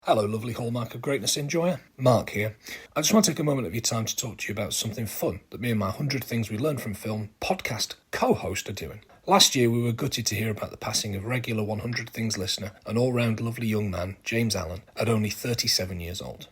Hello, lovely Hallmark of Greatness enjoyer. Mark here. I just want to take a moment of your time to talk to you about something fun that me and my 100 Things We Learned from Film podcast co-host are doing. Last year, we were gutted to hear about the passing of regular 100 Things listener and all-round lovely young man, James Allen, at only 37 years old.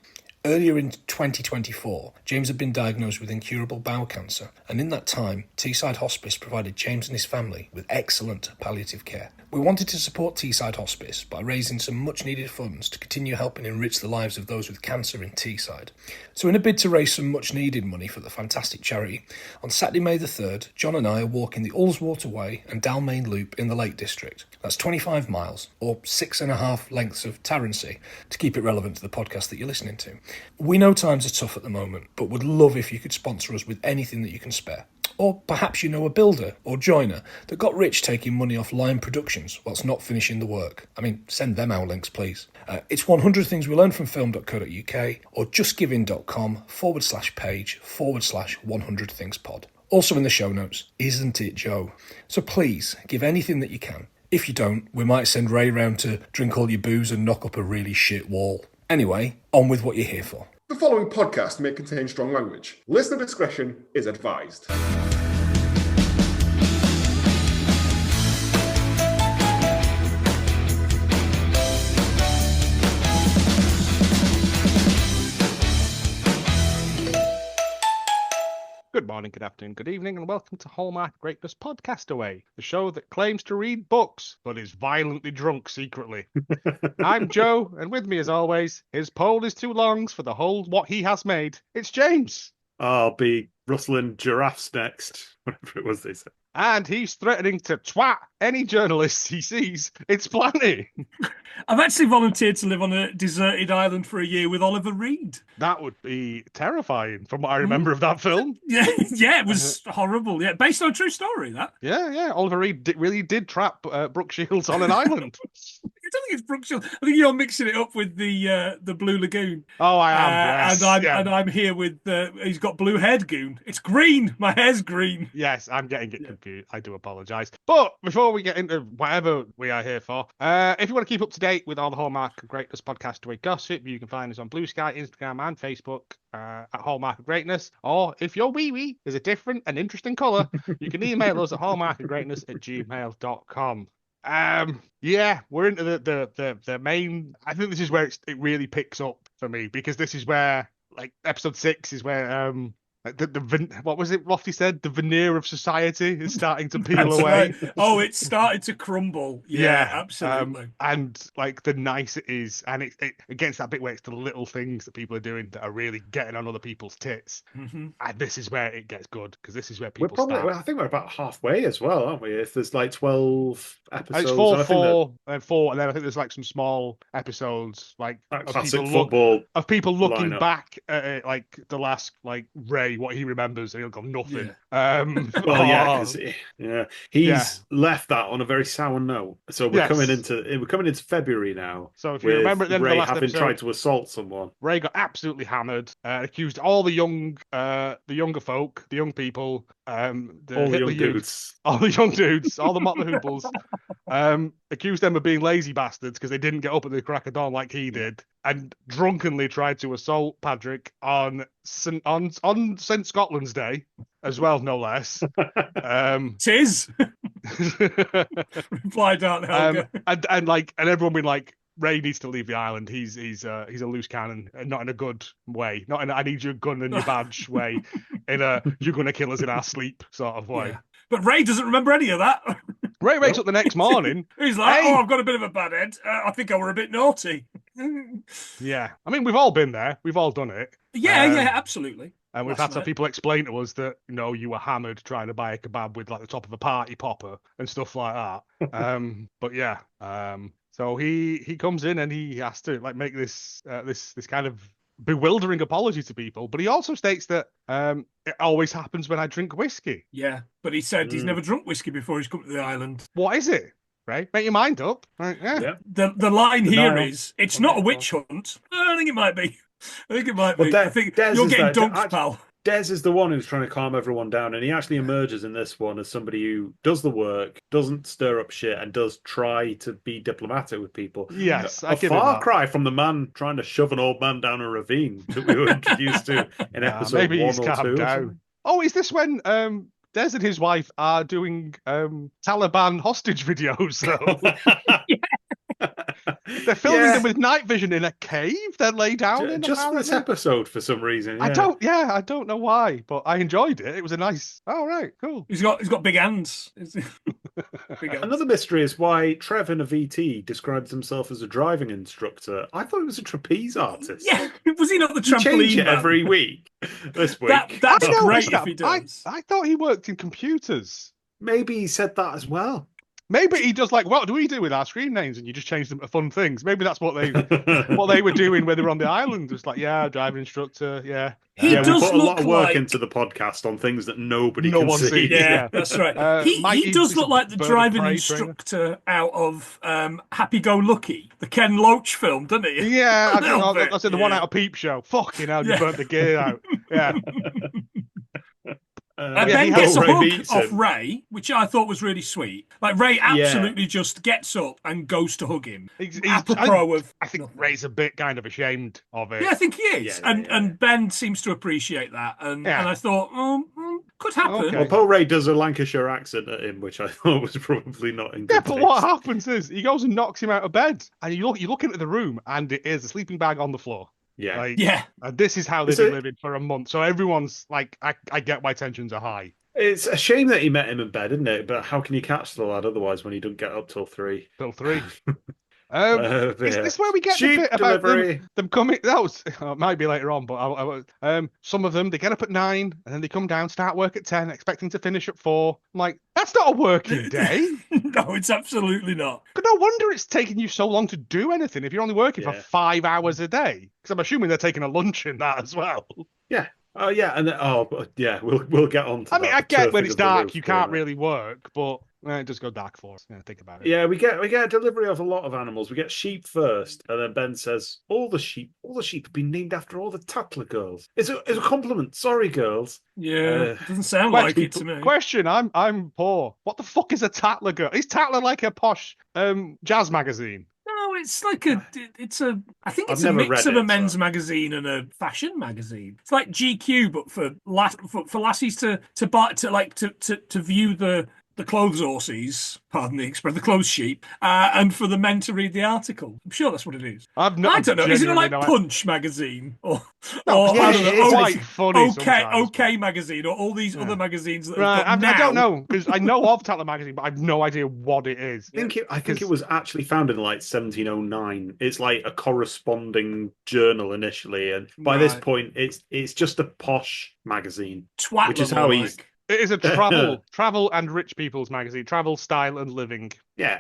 Earlier in 2024, James had been diagnosed with incurable bowel cancer, and in that time, Teesside Hospice provided James and his family with excellent palliative care. We wanted to support Teesside Hospice by raising some much-needed funds to continue helping enrich the lives of those with cancer in Teesside. So in a bid to raise some much-needed money for the fantastic charity, on Saturday, May the 3rd, John and I are walking the Ullswater Way and Dalmain Loop in the Lake District. That's 25 miles, or 6.5 lengths of Tarancy, to keep it relevant to the podcast that you're listening to. We know times are tough at the moment, but would love if you could sponsor us with anything that you can spare. Or perhaps you know a builder or joiner that got rich taking money off Lime Productions whilst not finishing the work. I mean, send them our links, please. It's 100 Things We Learned from Film.co.uk or justgiving.com/page/100 Things Pod. Also in the show notes, Isn't It Joe? So please, give anything that you can. If you don't, we might send Ray round to drink all your booze and knock up a really shit wall. Anyway, on with what you're here for. The following podcast may contain strong language. Listener discretion is advised. Good morning, good afternoon, good evening, and welcome to Hallmark Greatness Pod-Castaway, the show that claims to read books, but is violently drunk secretly. I'm Joe, and with me as always, his pole is too long for the whole what he has made. It's James. I'll be rustling giraffes next, whatever it was they said. And he's threatening to twat any journalists he sees. It's Planty. I've actually volunteered to live on a deserted island for a year with Oliver Reed. That would be terrifying from what I remember of that film. Yeah, it was horrible. Yeah, based on a true story, that. Yeah. Oliver Reed really did trap Brooke Shields on an island. I don't think it's Brooke Shields. I think you're mixing it up with the Blue Lagoon. Oh, I am. Yes. And I'm here with he's got blue haired goon. It's green. My hair's green. Yes, I'm getting it confused. I do apologise. But before we get into whatever we are here for, if you want to keep up to date with all the Hallmark Greatness Podcastaway gossip, you can find us on Blue Sky, Instagram, and Facebook at Hallmark of Greatness. Or if your wee is a different and interesting colour, you can email us at hallmarkofgreatness@gmail.com. We're into the main. I think this is where it really picks up for me, because this is where, like, episode 6 is where what was it Lofty said? The veneer of society is starting to peel away. Right. Oh, it's started to crumble. Yeah, absolutely. And like the nice it is, and it against that bit where it's the little things that people are doing that are really getting on other people's tits. Mm-hmm. And this is where it gets good, because this is where people start. I think we're about halfway as well, aren't we? If there's like 12 episodes. It's four, and then I think there's like some small episodes like classic football of people looking lineup back at it, like the last like Ray, what he remembers, and he'll go nothing. He's left that on a very sour note. So we're coming into February now. So if you remember at the end of the last episode, tried to assault someone, Ray got absolutely hammered, accused all the younger folk, the young people, all the young dudes, all the Motley Hooples, accused them of being lazy bastards because they didn't get up at the crack of dawn like he did, and drunkenly tried to assault Patrick on St. Scotland's Day as well, no less. Tis. Replied out Helga. And everyone being like, Ray needs to leave the island. He's a loose cannon, and not in a good way. Not in a, I need your gun and your badge way. In a you're gonna kill us in our sleep sort of way. Yeah. But Ray doesn't remember any of that. Ray wakes up the next morning. He's like, I've got a bit of a bad head. I think I were a bit naughty. Yeah. I mean, we've all been there. We've all done it. Yeah, absolutely. And we've had some people explain to us that, you were hammered trying to buy a kebab with like the top of a party popper and stuff like that. So he comes in and he has to like make this kind of bewildering apology to people, but he also states that it always happens when I drink whiskey. Yeah, but he said he's never drunk whiskey before he's come to the island. What is it? Right, make your mind up. Right, yeah. The line here is, it's not a witch hunt. I think it might be. I think I think you're getting dunked, pal. Des Des is the one who's trying to calm everyone down, and he actually emerges in this one as somebody who does the work, doesn't stir up shit, and does try to be diplomatic with people. Yes, a far cry from the man trying to shove an old man down a ravine that we were introduced to in episode maybe 1 he's or 2. down. Oh, is this when Des and his wife are doing Taliban hostage videos, though? They're filming them with night vision in a cave. They're laid down in just for this episode for some reason. Yeah. I don't know why, but I enjoyed it. It was a nice. Oh right, cool. He's got big hands. Another mystery is why Trev in a VT describes himself as a driving instructor. I thought he was a trapeze artist. Yeah, was he not the trampoline change it man? every week. This week, that's great if he does. I thought he worked in computers. Maybe he said that as well. Maybe he does what do we do with our screen names, and you just change them to fun things. Maybe that's what they were doing when they were on the island. Just driving instructor, He does we put a look lot of work like... into the podcast on things that no one sees. Yeah, that's right. He does look like the driving instructor out of Happy Go Lucky, the Ken Loach film, doesn't he? Yeah, I said the one out of Peep Show. Fucking hell, you burnt the gear out. Yeah. Ben gets a hug off Ray, which I thought was really sweet. Like Ray absolutely just gets up and goes to hug him. I think Ray's a bit kind of ashamed of it. Yeah, I think he is, and Ben seems to appreciate that. And I thought, could happen. Okay. Well, Paul Ray does a Lancashire accent at him, which I thought was probably not in good but taste. what happens is he goes and knocks him out of bed, and you look into the room, and it is a sleeping bag on the floor. Yeah. And this is how they've been living for a month. So everyone's like, I get why tensions are high. It's a shame that he met him in bed, isn't it? But how can you catch the lad otherwise when he doesn't get up till 3? Till 3. Is this where we get the bit about them coming? It might be later on, but some of them, they get up at 9 and then they come down, start work at 10, expecting to finish at 4. I'm like, that's not a working day. No, it's absolutely not. But no wonder it's taking you so long to do anything if you're only working for 5 hours a day. Because I'm assuming they're taking a lunch in that as well. Yeah. Oh yeah, and we'll get on to that. I mean, I get when it's dark, you can't really work, but it does go dark for us. Yeah, think about it. Yeah, we get a delivery of a lot of animals. We get sheep first, and then Ben says, all the sheep have been named after all the Tatler girls. It's a compliment. Sorry, girls. Yeah, doesn't sound like it to me. Question: I'm poor. What the fuck is a Tatler girl? Is Tatler like a posh jazz magazine? No, it's like I think it's a mix of a men's magazine and a fashion magazine. It's like GQ, but for lassies to view the clothes horses, pardon the expression, the clothes sheep, and for the men to read the article. I'm sure that's what it is. I don't know. Is it like Punch magazine or I don't know? Quite funny OK magazine or all these other magazines that I don't know because I know of Tatler magazine, but I've no idea what it is. I think it was actually founded in 1709. It's like a corresponding journal initially, and by this point, it's just a posh magazine, which is how he's. It is a travel and rich people's magazine. Travel, style, and living. Yeah.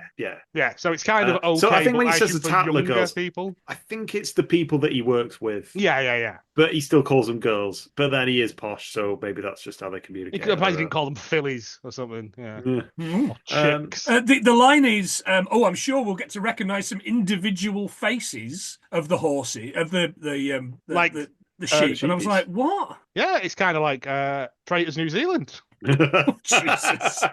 So it's kind of okay. So I think when he says the Tatler girls, people, I think it's the people that he works with. Yeah. But he still calls them girls. But then he is posh, so maybe that's just how they communicate. He didn't call them fillies or something. Yeah. Mm-hmm. Chicks. The line is, I'm sure we'll get to recognise some individual faces of the horsey of the sheep, and I was like, "What?" Yeah, it's kind of like Traitors New Zealand. Jesus.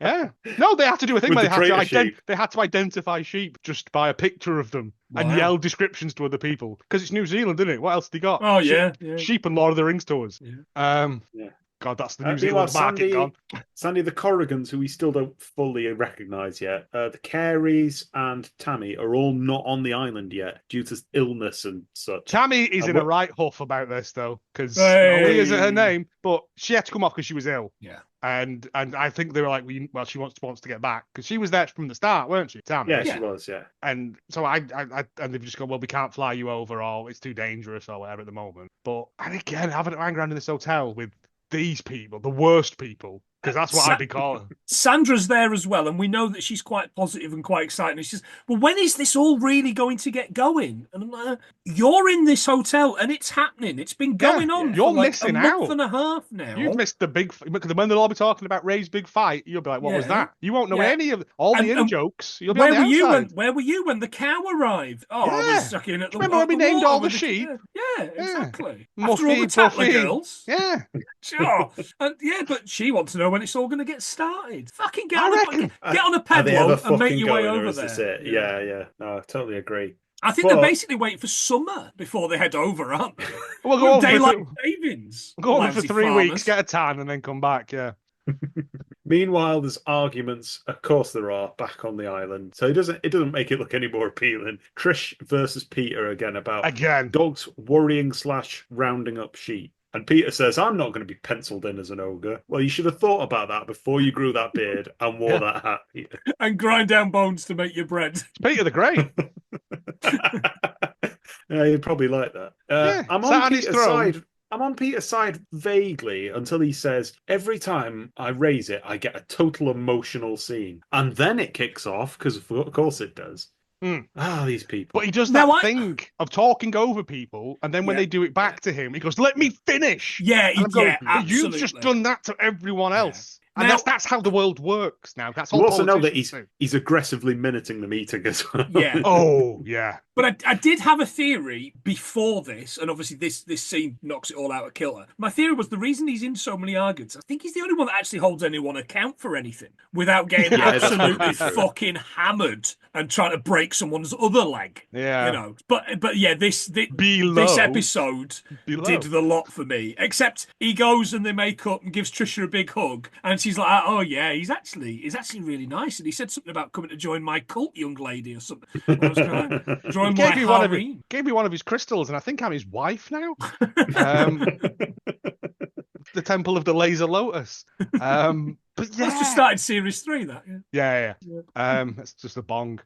Yeah. No, they had to do a thing where they had to identify sheep just by a picture of them and yell descriptions to other people because it's New Zealand, isn't it? What else they got? Oh yeah, sheep and Lord of the Rings tours. Yeah. God, that's the New Zealand market gone. Sandy, the Corrigans, who we still don't fully recognise yet, the Careys and Tammy are all not on the island yet due to illness and such. Tammy is in a right huff about this, though, because Lee isn't her name, but she had to come off because she was ill. Yeah. And I think they were like, she wants to get back because she was there from the start, weren't she, Tammy? Yeah, she was, yeah. And so and they've just gone, well, we can't fly you over, or it's too dangerous, or whatever at the moment. But and again, having to hang around in this hotel with these people, the worst people, Because that's what I'd be calling. Sandra's there as well, and we know that she's quite positive and quite excited. And she's, well, when is this all really going to get going? And I'm like, you're in this hotel, and it's happening. It's been going on you're for like missing a month out. and a half now. You've missed the big... Because when they'll all be talking about Ray's big fight, you'll be like, what was that? You won't know any of... All the in-jokes. You'll be on the outside. Where were you when the cow arrived? Oh, I was stuck in at the... Remember when we named all the sheep? Yeah, exactly. After all the Tatler girls. Yeah. Sure. But she wants to know when it's all going to get started. Fucking get on a pedal and make your way over there. Yeah. No, I totally agree. I think they're basically waiting for summer before they head over, aren't they? We'll go over daylight savings. We'll go over for 3 weeks, get a tan, and then come back, yeah. Meanwhile, there's arguments, of course there are, back on the island. So it doesn't make it look any more appealing. Trish versus Peter again about dogs worrying / rounding up sheep. And Peter says, I'm not going to be penciled in as an ogre. Well, you should have thought about that before you grew that beard and wore that hat, Peter. And grind down bones to make your bread. It's Peter the Great. Yeah, you'd probably like that. I'm on Peter's side. I'm on Peter's side vaguely until he says, every time I raise it, I get a total emotional scene. And then it kicks off, because of course it does. These people. But he does that thing of talking over people, and then when they do it back to him, he goes, let me finish. Yeah, absolutely. You've just done that to everyone else. And that's how the world works now. That's all. You also know that he's aggressively minuting the meeting as well. Yeah. Oh, yeah. But I did have a theory before this, and obviously this scene knocks it all out of kilter. My theory was the reason he's in so many arguments, I think he's the only one that actually holds anyone account for anything without getting absolutely fucking hammered and trying to break someone's other leg. Yeah. You know. But yeah, this episode did the lot for me. Except he goes and they make up and gives Trisha a big hug, and she's like, oh yeah, he's actually really nice. And he said something about coming to join my cult, young lady, or something. I was kind of, He gave me one of his crystals, and I think I'm his wife now. The Temple of the Laser Lotus. But yeah, that's just started series 3. That yeah. That's just a bong.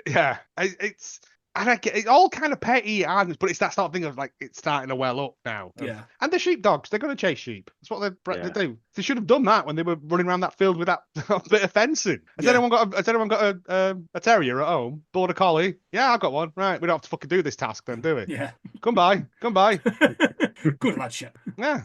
It's. And I get it's all kind of petty, but it's that sort of thing of like it's starting to well up now. Yeah. And the sheepdogs, they're going to chase sheep. That's what they do. They should have done that when they were running around that field with that bit of fencing. Has anyone got a terrier at home? Border collie? Yeah, I've got one. Right, we don't have to fucking do this task then, do we? Yeah. Come by. Good ladship. Yeah.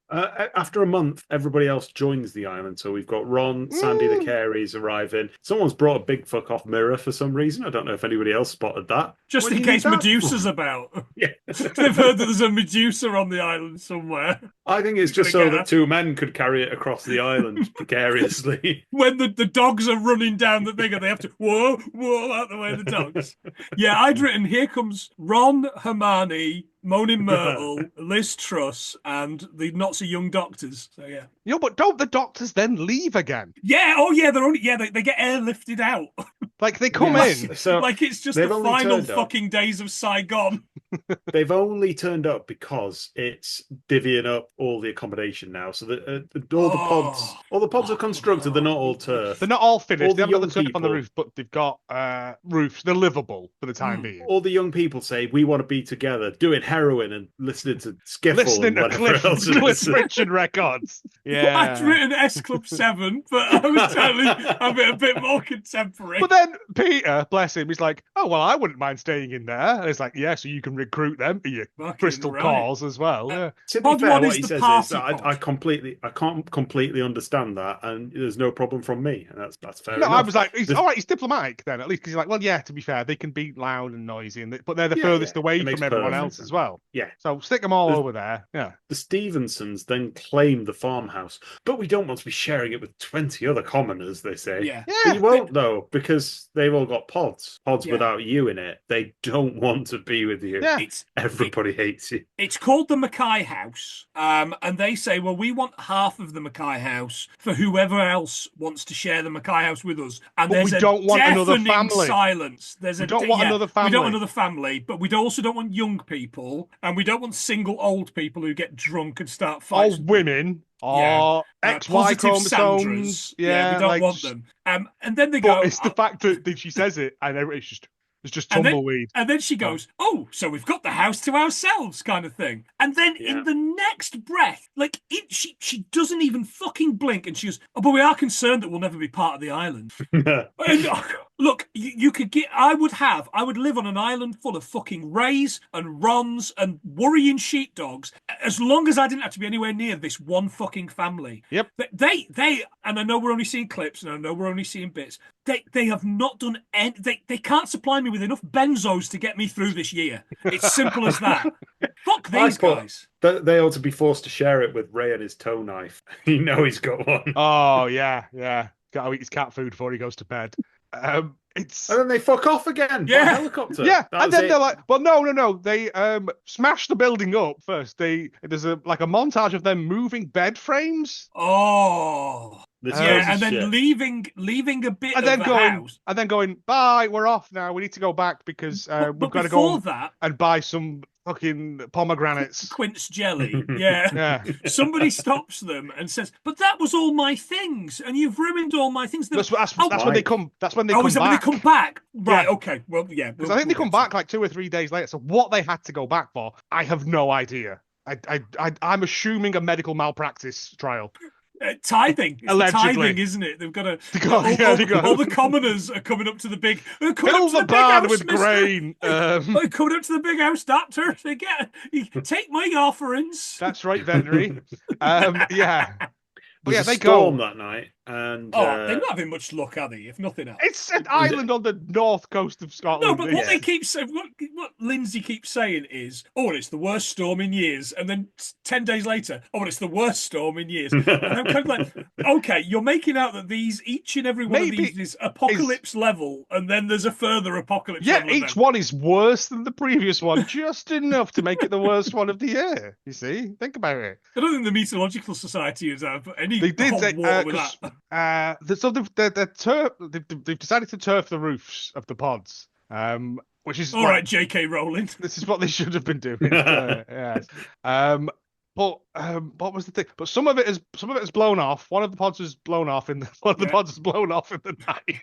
After a month, everybody else joins the island. So we've got Ron, Sandy the Careys arriving. Someone's brought a big fuck off mirror for some reason. I don't know if anybody else spotted that. Just in case Medusa's about. Yeah. They've heard that there's a Medusa on the island somewhere. I think it's just so that 2 men could carry it across the island precariously. When the dogs are running down the thing and they have to whoa out the way of the dogs. Yeah, I'd written, here comes Ron, Hermione, Moaning Myrtle, Liz Truss, and the not so young doctors. So yeah. But don't the doctors then leave again? Yeah. Oh yeah. They get airlifted out. Like they come in. So like it's just the final fucking days of Saigon. They've only turned up because it's divvying up all the accommodation now. So all the pods are constructed. They're not all turf. They're not all finished. They haven't got the turf on the roof, but they've got roofs. They're livable for the time being. All the young people say we want to be together, doing heroin and listening to Skiffle and whatever else. Cliff Richard records. Yeah, I'd written S Club 7, but I was totally a bit more contemporary. But then Peter, bless him, he's like, "Oh well, I wouldn't mind staying in there." And it's like, "Yeah, so you can recruit them for your crystal cause as well." Yeah. To be fair, what he says is I can't completely understand that, and there's no problem from me, and that's fair. No, I was like, all right, he's diplomatic then, at least, because he's like, well, yeah, to be fair, they can be loud and noisy, but they're the furthest away from everyone else as well. Yeah. So stick them all over there. Yeah. The Stevensons then claim the farmhouse, but we don't want to be sharing it with 20 other commoners, they say. Yeah. But you won't, though, because they've all got pods without you in it. They don't want to be with you. Yeah. Everybody hates you. It's called the Mackay House, and they say, well, we want half of the Mackay House for whoever else wants to share the Mackay House with us. And but we don't want another family. Silence. We don't want another family. We don't want another family, but we also don't want young people, and we don't want single old people who get drunk and start fights. All women. Or XY chromosomes. Yeah, we don't want them. And then they go. It's the fact that she says it, and it's just It's just tumbleweed. And then she goes, "Oh, so we've got the house to ourselves," kind of thing. And then in the next breath, like she doesn't even fucking blink, and she goes, "Oh, but we are concerned that we'll never be part of the island." And, look, you could get. I would live on an island full of fucking rays and rons and worrying sheepdogs, as long as I didn't have to be anywhere near this one fucking family. Yep. They, and I know we're only seeing clips, and I know we're only seeing bits. They have not done any. They can't supply me with enough benzos to get me through this year. It's simple as that. Fuck these guys. They ought to be forced to share it with Ray and his toe knife. You know he's got one. Oh yeah. Got to eat his cat food before he goes to bed. And then they fuck off again. Yeah, by helicopter. Yeah, and then they're like, "Well, no. They smash the building up first. There's a montage of them moving bed frames. Oh, and then leaving a bit, and then house, and then going, bye. We're off now. We need to go back because we've got to go and buy some fucking pomegranates, quince jelly. Yeah. Somebody stops them and says, "But that was all my things, and you've ruined all my things." That's when they come. That's when they come back. When they come back? Right. Yeah. Okay. Well, yeah. Because I think they come back like 2 or 3 days later. So what they had to go back for, I have no idea. I'm assuming a medical malpractice trial. Tithing. It's allegedly. Tithing, isn't it? They've got to. All the commoners are coming up to the big. Fill the barn with grain. They're coming up to the big house, doctor. Take my offerings. That's right, veterinary. Yeah. There's a storm that night, and they're not having much luck, are they? If nothing else, it's an island on the north coast of Scotland. No, but what they keep saying, what Lindsay keeps saying is, "Oh, it's the worst storm in years," and then 10 days later, "Oh, it's the worst storm in years." And I'm kind of like, okay, you're making out that each and every one of these is apocalypse level, and then there's a further apocalypse. Yeah, level each one is worse than the previous one, just enough to make it the worst one of the year. You see, think about it. I don't think the Meteorological Society has any. They did with that. So they've decided to turf the roofs of the pods, which is all right. J.K. Rowling. This is what they should have been doing. Yes. But what was the thing? But some of it is blown off. One of the pods is blown off in the pods is blown off in the night.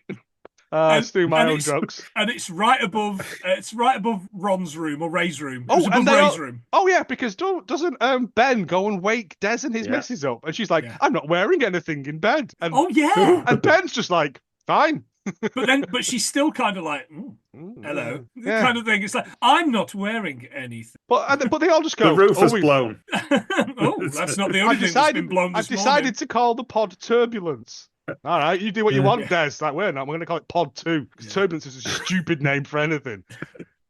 Let's do my own jokes. And it's right above Ron's room or Ray's room. Room. Oh yeah, because doesn't Ben go and wake Des and his missus up, and she's like, "I'm not wearing anything in bed." And, and Ben's just like, "Fine." but she's still kind of like, hello, kind of thing. It's like, I'm not wearing anything. But they all just go, the roof is blown. That's not the only thing that's been blown this morning. I've decided to call the pod turbulence. All right, you do what you want, Des. Like, we're not. We're going to call it Pod 2 because turbulence is a stupid name for anything.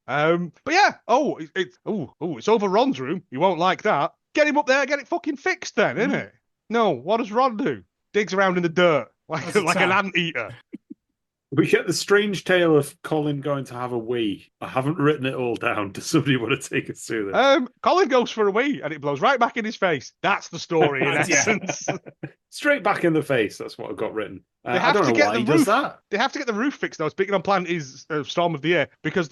But yeah, it's over Ron's room. You won't like that. Get him up there, get it fucking fixed then, isn't it? No, what does Ron do? Digs around in the dirt like an anteater. We get the strange tale of Colin going to have a wee. I haven't written it all down. Does somebody want to take us through this? Colin goes for a wee and it blows right back in his face. That's the story in essence. Straight back in the face. That's what I've got written. They have to get the roof. Does that. They have to get the roof fixed though. Speaking on Planty's storm of the year, because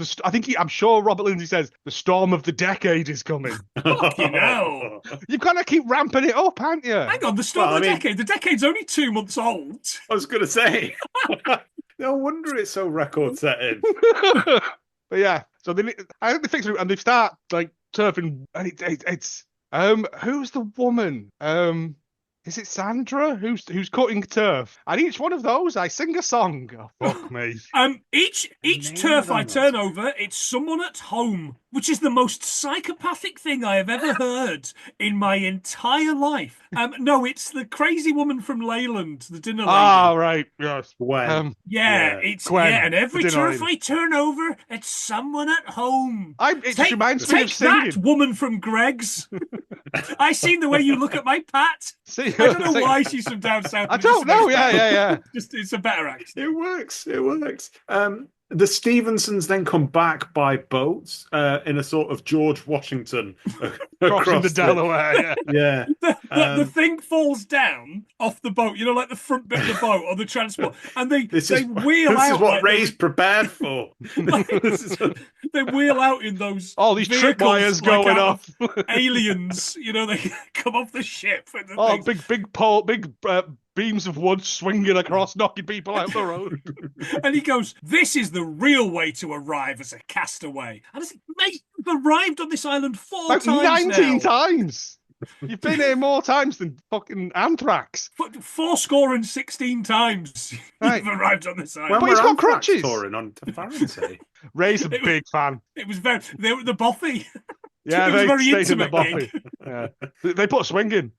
I'm sure Robert Lindsay says the storm of the decade is coming. Fucking hell! You've got to keep ramping it up, haven't you? Hang on, the storm of the decade. The decade's only 2 months old. I was going to say. No wonder it's so record setting. But yeah, so I think they fix it and they start like turfing, and it's who's the woman? Is it Sandra who's cutting turf? And each one of those, I sing a song. Oh, fuck me. Each turf I turn over, it's someone at home, which is the most psychopathic thing I have ever heard in my entire life. No, it's the crazy woman from Leyland, the dinner lady. Oh, right, yes. Gwen. It's Gwen, and every turf I turn over, it's someone at home. It reminds me of singing. Take that, woman from Greg's. I seen the way you look at my Pat. I don't know why she's from down south. I don't know. Yeah. Just it's a better accent. It works. The Stevensons then come back by boats in a sort of George Washington crossing the Delaware. Yeah. The thing falls down off the boat, like the front bit of the boat or the transport, and they wheel out. This is what Ray's prepared for. They wheal out in those. All these tripwires going off. Aliens, they come off the ship. And big beams of wood swinging across, knocking people out the road. And he goes, "This is the real way to arrive as a castaway." And I said, "Mate, you've arrived on this island 4 times 19 times. You've been here more times than fucking anthrax. 416 times you've arrived on this island. But he's got crutches. Touring on to Faraday. Ray's a big fan. It was they were the Boffy. Yeah, it was they very stayed intimate in the Boffy. Yeah. They put a swing in.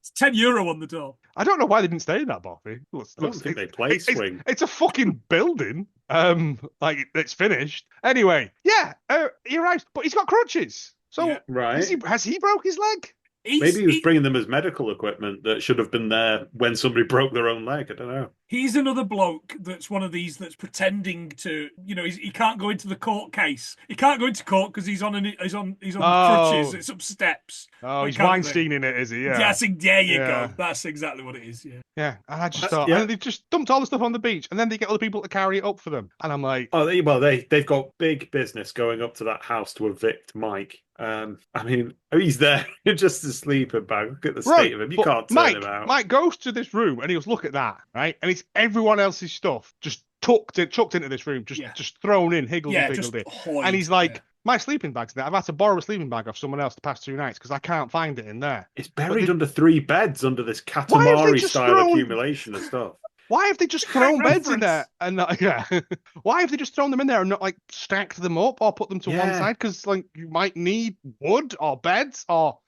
It's €10 on the door. I don't know why they didn't stay in that Boffy. I don't think they play swing. It's a fucking building. It's finished. Anyway, yeah, he arrives, but he's got crutches. So has he broke his leg? Maybe he was bringing them as medical equipment that should have been there when somebody broke their own leg. I don't know. He's another bloke that's one of these that's pretending to, he can't go into the court case. He can't go into court because he's on crutches. It's up steps. Oh, he's Weinsteining it, is he? Yeah. There you go. That's exactly what it is. Yeah. Yeah, and I just thought, and they've just dumped all the stuff on the beach, and then they get other people to carry it up for them, and I'm like, they've got big business going up to that house to evict Mike. He's there just to sleep about. Look at the state of him. You can't turn him out. Mike goes to this room and he goes, "Look at that, right?" And it's everyone else's stuff just chucked into this room, just thrown in, higgled and piggled in. And he's like, "My sleeping bag's there. I've had to borrow a sleeping bag off someone else the past 2 nights because I can't find it in there. It's buried under 3 beds under this Katamari style accumulation of stuff." Why have they just thrown beds in there? And why have they just thrown them in there and not stacked them up or put them to one side? Because you might need wood or beds or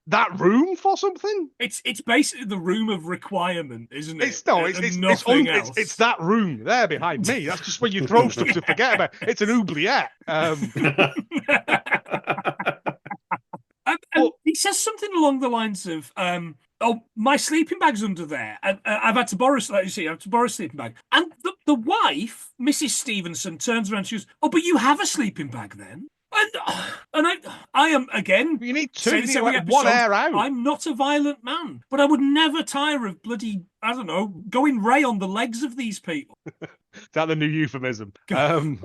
that room for something. It's basically the room of requirement, isn't it? It's that room there behind me. That's just where you throw stuff to forget about. It's an oubliette. And he says something along the lines of, my sleeping bag's under there. And I've had to borrow, like you see, a sleeping bag. And the wife, Mrs. Stevenson, turns around and she goes, "Oh, but you have a sleeping bag then?" And I am, again... You need 2, you need one air out. I'm not a violent man, but I would never tire of bloody, I don't know, going Ray on the legs of these people. Is that the new euphemism? Go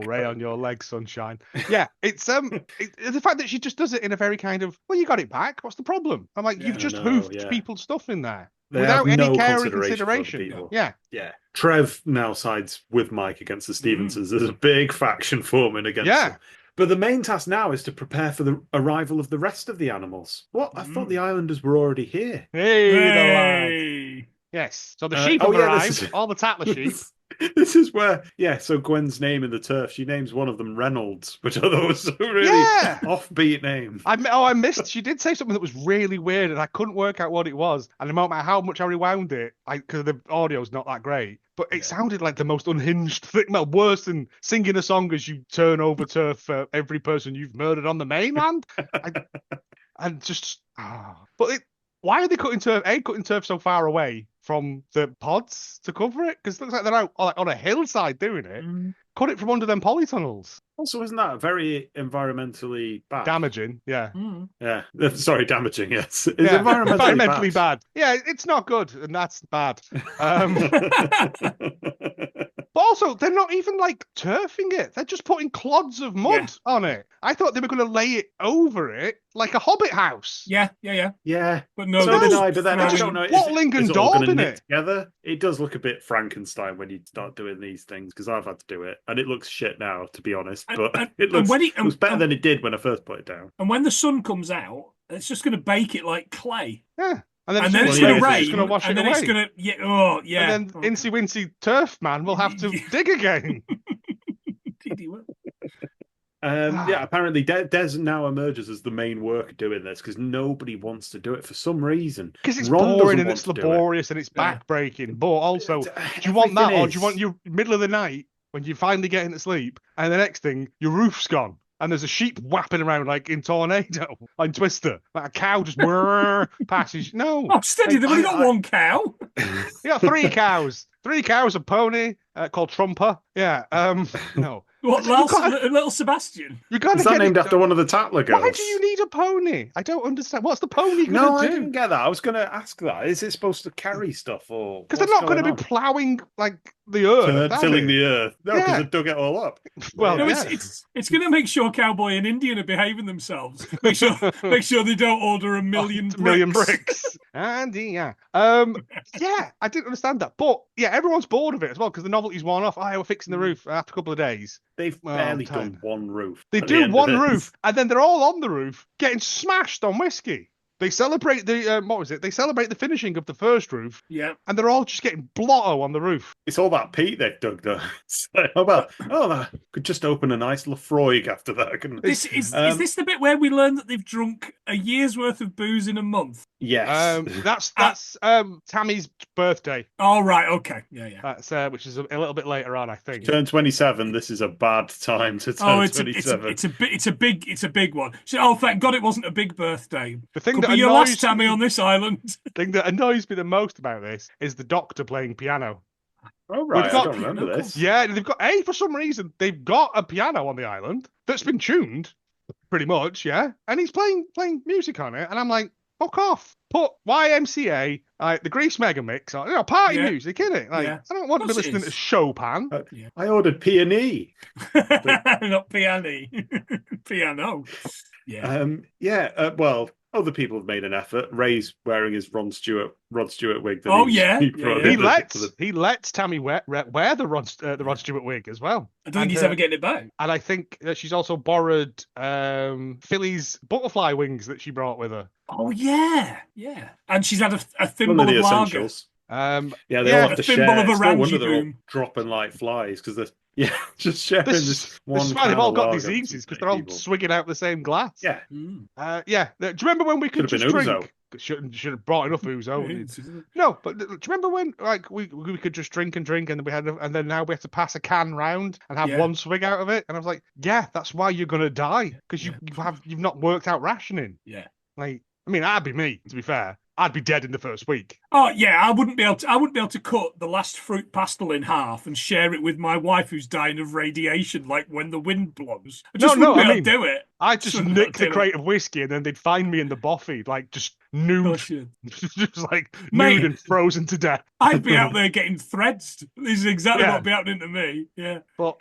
Ray on your legs, sunshine. Yeah, it's the fact that she just does it in a very kind of, well, you got it back. What's the problem? I'm like, you've just hoofed people's stuff in there. Without any care and consideration. Yeah. Trev now sides with Mike against the Stevensons. There's a big faction forming against them. But the main task now is to prepare for the arrival of the rest of the animals. What? I thought the islanders were already here. Hey. Yes. So the sheep have arrived. All the Tatler sheep. This is where, so Gwen's name in the turf, she names one of them Reynolds, which I thought was a really offbeat name. I missed. She did say something that was really weird, and I couldn't work out what it was. And no matter how much I rewound it, because the audio's not that great, but it sounded like the most unhinged thing. Well, worse than singing a song as you turn over turf for every person you've murdered on the mainland. Why are they cutting turf so far away from the pods to cover it? Because it looks like they're out on a hillside doing it. Cut it from under them polytunnels. Also, isn't that very environmentally bad? Damaging, yeah. Yeah. Sorry, damaging, yes. It's environmentally bad. Yeah, it's not good, and that's bad. But also, they're not even turfing it. They're just putting clods of mud on it. I thought they were going to lay it over it like a hobbit house. Yeah. But no, so did I. But then I don't know. Watling and daub in it together. It does look a bit Frankenstein when you start doing these things, because I've had to do it, and it looks shit now, to be honest. But it looks better than it did when I first put it down. And when the sun comes out, it's just going to bake it like clay. Yeah. And then it's going to rain. It's going to wash it away. It's going to, And then Incy Wincy Turf Man will have to dig again. Apparently Des now emerges as the main worker doing this because nobody wants to do it for some reason. Because it's boring and it's laborious and it's backbreaking. But also, do you want that, or do you want your middle of the night when you finally get into sleep and the next thing, your roof's gone? And there's a sheep whapping around like in Tornado, like Twister. Like a cow just passes. No. Oh, steady. They've only got one cow. You got 3 cows. 3 cows, a pony called Trumper. Yeah. No. What, little Sebastian? You got to Is that named after one of the Tatler girls? Why do you need a pony? I don't understand. What's the pony going to do? No, I didn't get that. I was going to ask that. Is it supposed to carry stuff or? Because they're not going to be ploughing like the earth, tilling the earth. No, because they dug it all up. Well, no, it's going to make sure Cowboy and Indian are behaving themselves. Make sure they don't order a million bricks. And yeah, I didn't understand that, but yeah, everyone's bored of it as well because the novelty's worn off. We're fixing the roof after a couple of days. They've barely done one roof. They do one roof, and then they're all on the roof getting smashed on whiskey. They celebrate the They celebrate the finishing of the first roof. Yeah, and they're all just getting blotto on the roof. It's all that peat they've dug, though. So, that could just open a nice Lafroig after that. Is this the bit where we learn that they've drunk a year's worth of booze in a month? Yes, that's Tammy's birthday. Oh right, okay, yeah. That's which is a little bit later on, I think. Turn 27. This is a bad time to turn 27. It's a big one. So, thank God it wasn't a big birthday. The thing Could be your last Tammy on this island. The thing that annoys me the most about this is the doctor playing piano. Oh right, I don't remember this. Yeah, they've got for some reason they've got a piano on the island that's been tuned, pretty much, yeah, and he's playing music on it, and I'm like, fuck off. Put YMCA, the Grease Mega Mix, or party music, innit? I don't want to be listening to Chopin. I ordered Peony. Not piano. Piano. Yeah. Well, other people have made an effort. Ray's wearing his Rod Stewart wig. He lets Tammy wear the Rod Stewart wig as well. I don't think he's ever getting it back. And I think that she's also borrowed Philly's butterfly wings that she brought with her. Oh yeah. And she's had a thimble of lager. They all have to share. Of a no wonder they're all dropping like flies because they're just sharing this one. This is why they've all got diseases because they're all swigging out the same glass. Yeah. Do you remember when we could just drink? Should have brought enough ouzo. No, but do you remember when we could just drink and then now we have to pass a can round and have one swig out of it? And I was like, that's why you're gonna die because you've not worked out rationing. Yeah. That'd be me, to be fair. I'd be dead in the first week. Oh yeah, I wouldn't be able to cut the last fruit pastel in half and share it with my wife who's dying of radiation, like when the wind blows. I just wouldn't be able to do it. I'd just nick the crate of whiskey and then they'd find me in the boffy, just nude, just nude and frozen to death. I'd be out there getting threads. This is exactly what would be happening to me. Yeah. But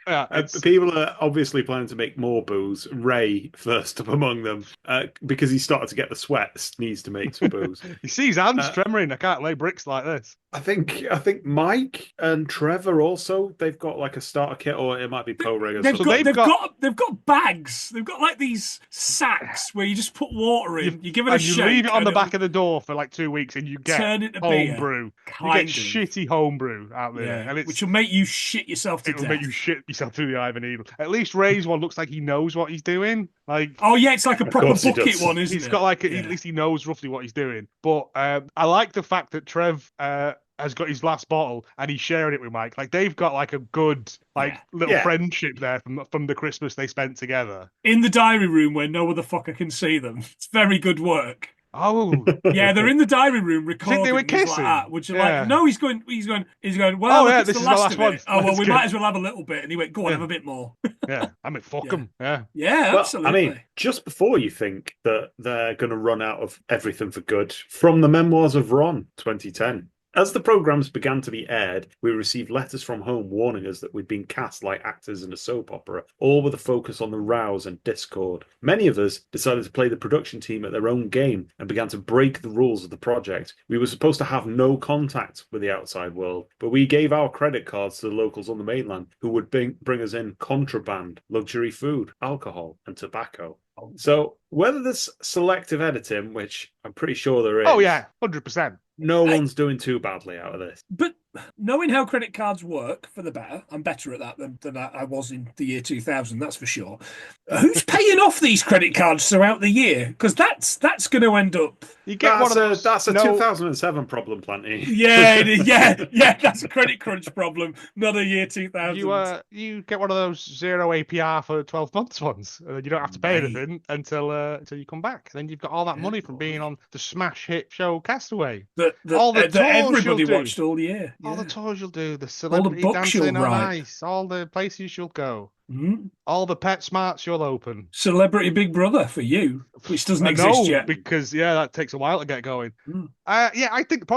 people are obviously planning to make more booze. Ray first up among them because he started to get the sweats. Needs to make some booze. He sees hands tremoring. I can't lay bricks like this. I think Mike and Trevor also. They've got like a starter kit, or it might be Poe-Rig. They've got bags. They've got like these sacks where you just put water in. You give it a shake. You leave it on the back of the door for like 2 weeks, and you get homebrew. You get shitty homebrew out there, which will make you shit yourself to death. It'll make you shit yourself through the eye of a needle. At least Ray's one looks like he knows what he's doing. It's like a proper bucket one, isn't it? He's got at least he knows roughly what he's doing. But I like the fact that Trev has got his last bottle and he's sharing it with Mike. They've got a good little friendship there from the Christmas they spent together. In the diary room where no other fucker can see them. It's very good work. Oh yeah, they're in the diary room recording. They were kissing. Which are no, he's going. Well, this is the last one. Oh well, we might as well have a little bit. And he went, go on, have a bit more. Fuck them. Yeah, absolutely. Just before you think that they're going to run out of everything for good, from the Memoirs of Ron, 2010. As the programmes began to be aired, we received letters from home warning us that we'd been cast like actors in a soap opera, all with a focus on the rows and discord. Many of us decided to play the production team at their own game and began to break the rules of the project. We were supposed to have no contact with the outside world, but we gave our credit cards to the locals on the mainland who would bring us in contraband, luxury food, alcohol, and tobacco. So whether there's selective editing, which I'm pretty sure there is. Oh yeah, 100%. No one's doing too badly out of this. But knowing how credit cards work, for the better, I'm better at that than I was in the year 2000, that's for sure. Who's paying off these credit cards throughout the year? Because that's going to end up... You get one of those... That's a 2007 problem, Planty. Yeah, that's a credit crunch problem, not a year 2000. You get one of those zero APR for 12 months ones. You don't have to pay anything until you come back. Then you've got all that money from being on the smash hit show Castaway. That everybody watched all year. All the tours you'll do, the celebrity dancing on ice, all the places you'll go. All the pet smarts, you'll open. Celebrity Big Brother for you, which doesn't exist yet. Because that takes a while to get going. I think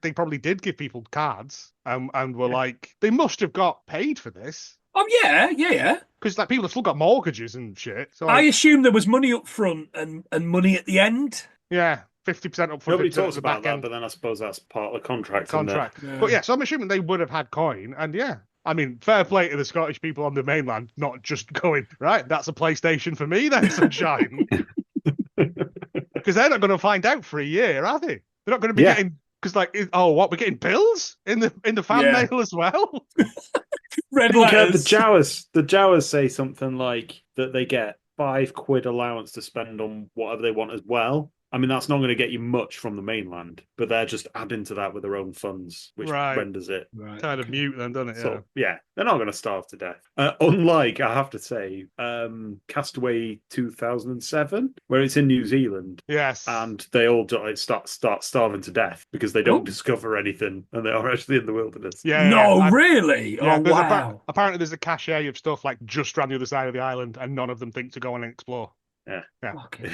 they probably did give people cards, and were like, they must have got paid for this. Oh yeah. Because people have still got mortgages and shit. So I assume there was money up front and money at the end. Yeah. 50% up front. Nobody talks about that, but then I suppose that's part of the contract. Yeah. But so I'm assuming they would have had coin, and I mean, fair play to the Scottish people on the mainland, not just going, right, that's a PlayStation for me then, sunshine. Because they're not going to find out for a year, are they? They're not going to be getting, because we're getting bills in the fan mail as well? Red letters. The Jawas say something like that they get £5 allowance to spend on whatever they want as well. I mean, that's not going to get you much from the mainland, but they're just adding to that with their own funds, which renders it kind of mute then, doesn't it? So, they're not going to starve to death. Unlike, I have to say, Castaway 2007, where it's in New Zealand. Yes. And they all start starving to death because they don't discover anything and they are actually in the wilderness. Really? Yeah, wow. Apparently there's a cache of stuff like just around the other side of the island and none of them think to go and explore. Yeah. Okay.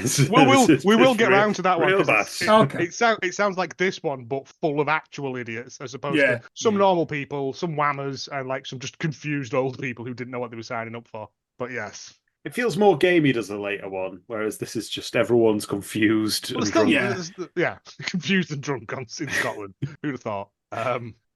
We will get around to that one. It sounds like this one, but full of actual idiots, as opposed to some normal people, some whammers, and some just confused old people who didn't know what they were signing up for. But yes. It feels more gamey as the later one, whereas this is just everyone's confused and drunk. Confused and drunk in Scotland. Who'd have thought?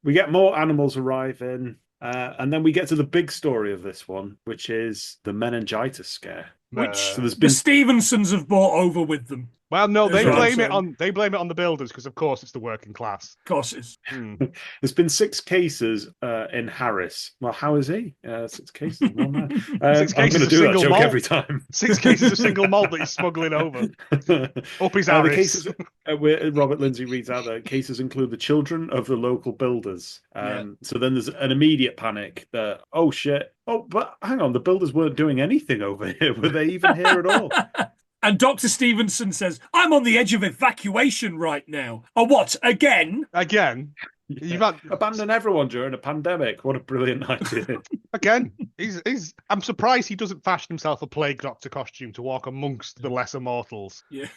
We get more animals arriving, and then we get to the big story of this one, which is the meningitis scare. Which the Stevensons have brought over with them. Well, no, they blame it on the builders because, of course, it's the working class. Of course, it's. There's been 6 cases in Harris. Well, how is he? 6 cases. Well, no. I'm going to do that joke malt. Every time. 6 cases of single malt that he's smuggling over. Up his Harris. The cases, Robert Lindsay reads out that cases include the children of the local builders. So then there's an immediate panic that, oh shit. Oh, but hang on, the builders weren't doing anything over here. Were they even here at all? And Dr. Stevenson says, I'm on the edge of evacuation right now. Oh, what? Again? Again? You've had... Abandon everyone during a pandemic. What a brilliant idea. Again, I'm surprised he doesn't fashion himself a plague doctor costume to walk amongst the lesser mortals. Yeah.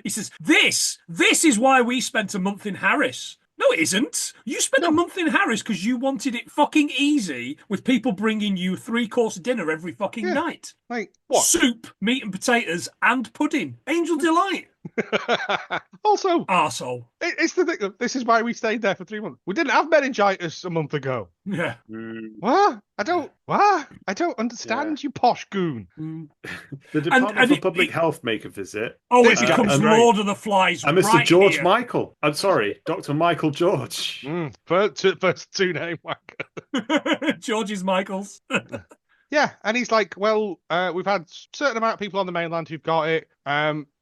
He says, this is why we spent a month in Harris. No, it isn't. You spent a month in Harris because you wanted it fucking easy with people bringing you 3-course dinner every fucking night. Like, what? Soup, meat and potatoes, and pudding. Angel delight. Also, arsehole. It's the thing. This is why we stayed there for 3 months. We didn't have meningitis a month ago. Yeah. What? I don't understand, you posh goon. The Department for Public Health make a visit. Oh, it becomes Lord of the Flies. And Mr. George Michael. I'm sorry, Dr. Michael George. First 2 name whacker. George's Michaels. Yeah, and he's like, well, we've had a certain amount of people on the mainland who've got it.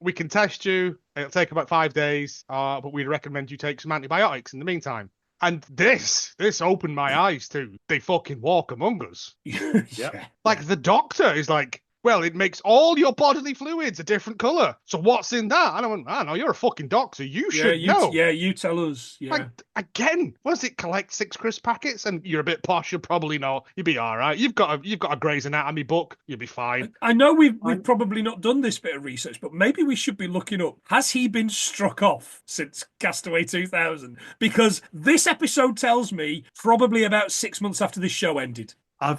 We can test you. It'll take about 5 days, but we'd recommend you take some antibiotics in the meantime. And this opened my eyes to they fucking walk among us. Yeah. Like the doctor is like, well, it makes all your bodily fluids a different colour. So what's in that? And I went, I know, you're a fucking doctor. You should know. Yeah, you tell us. Yeah. Like, again, was it collect 6 crisp packets? And you're a bit posh, you'll probably know. You'll be all right. You've got a Grey's Anatomy book. You'll be fine. I know we've probably not done this bit of research, but maybe we should be looking up, has he been struck off since Castaway 2000? Because this episode tells me probably about 6 months after this show ended. I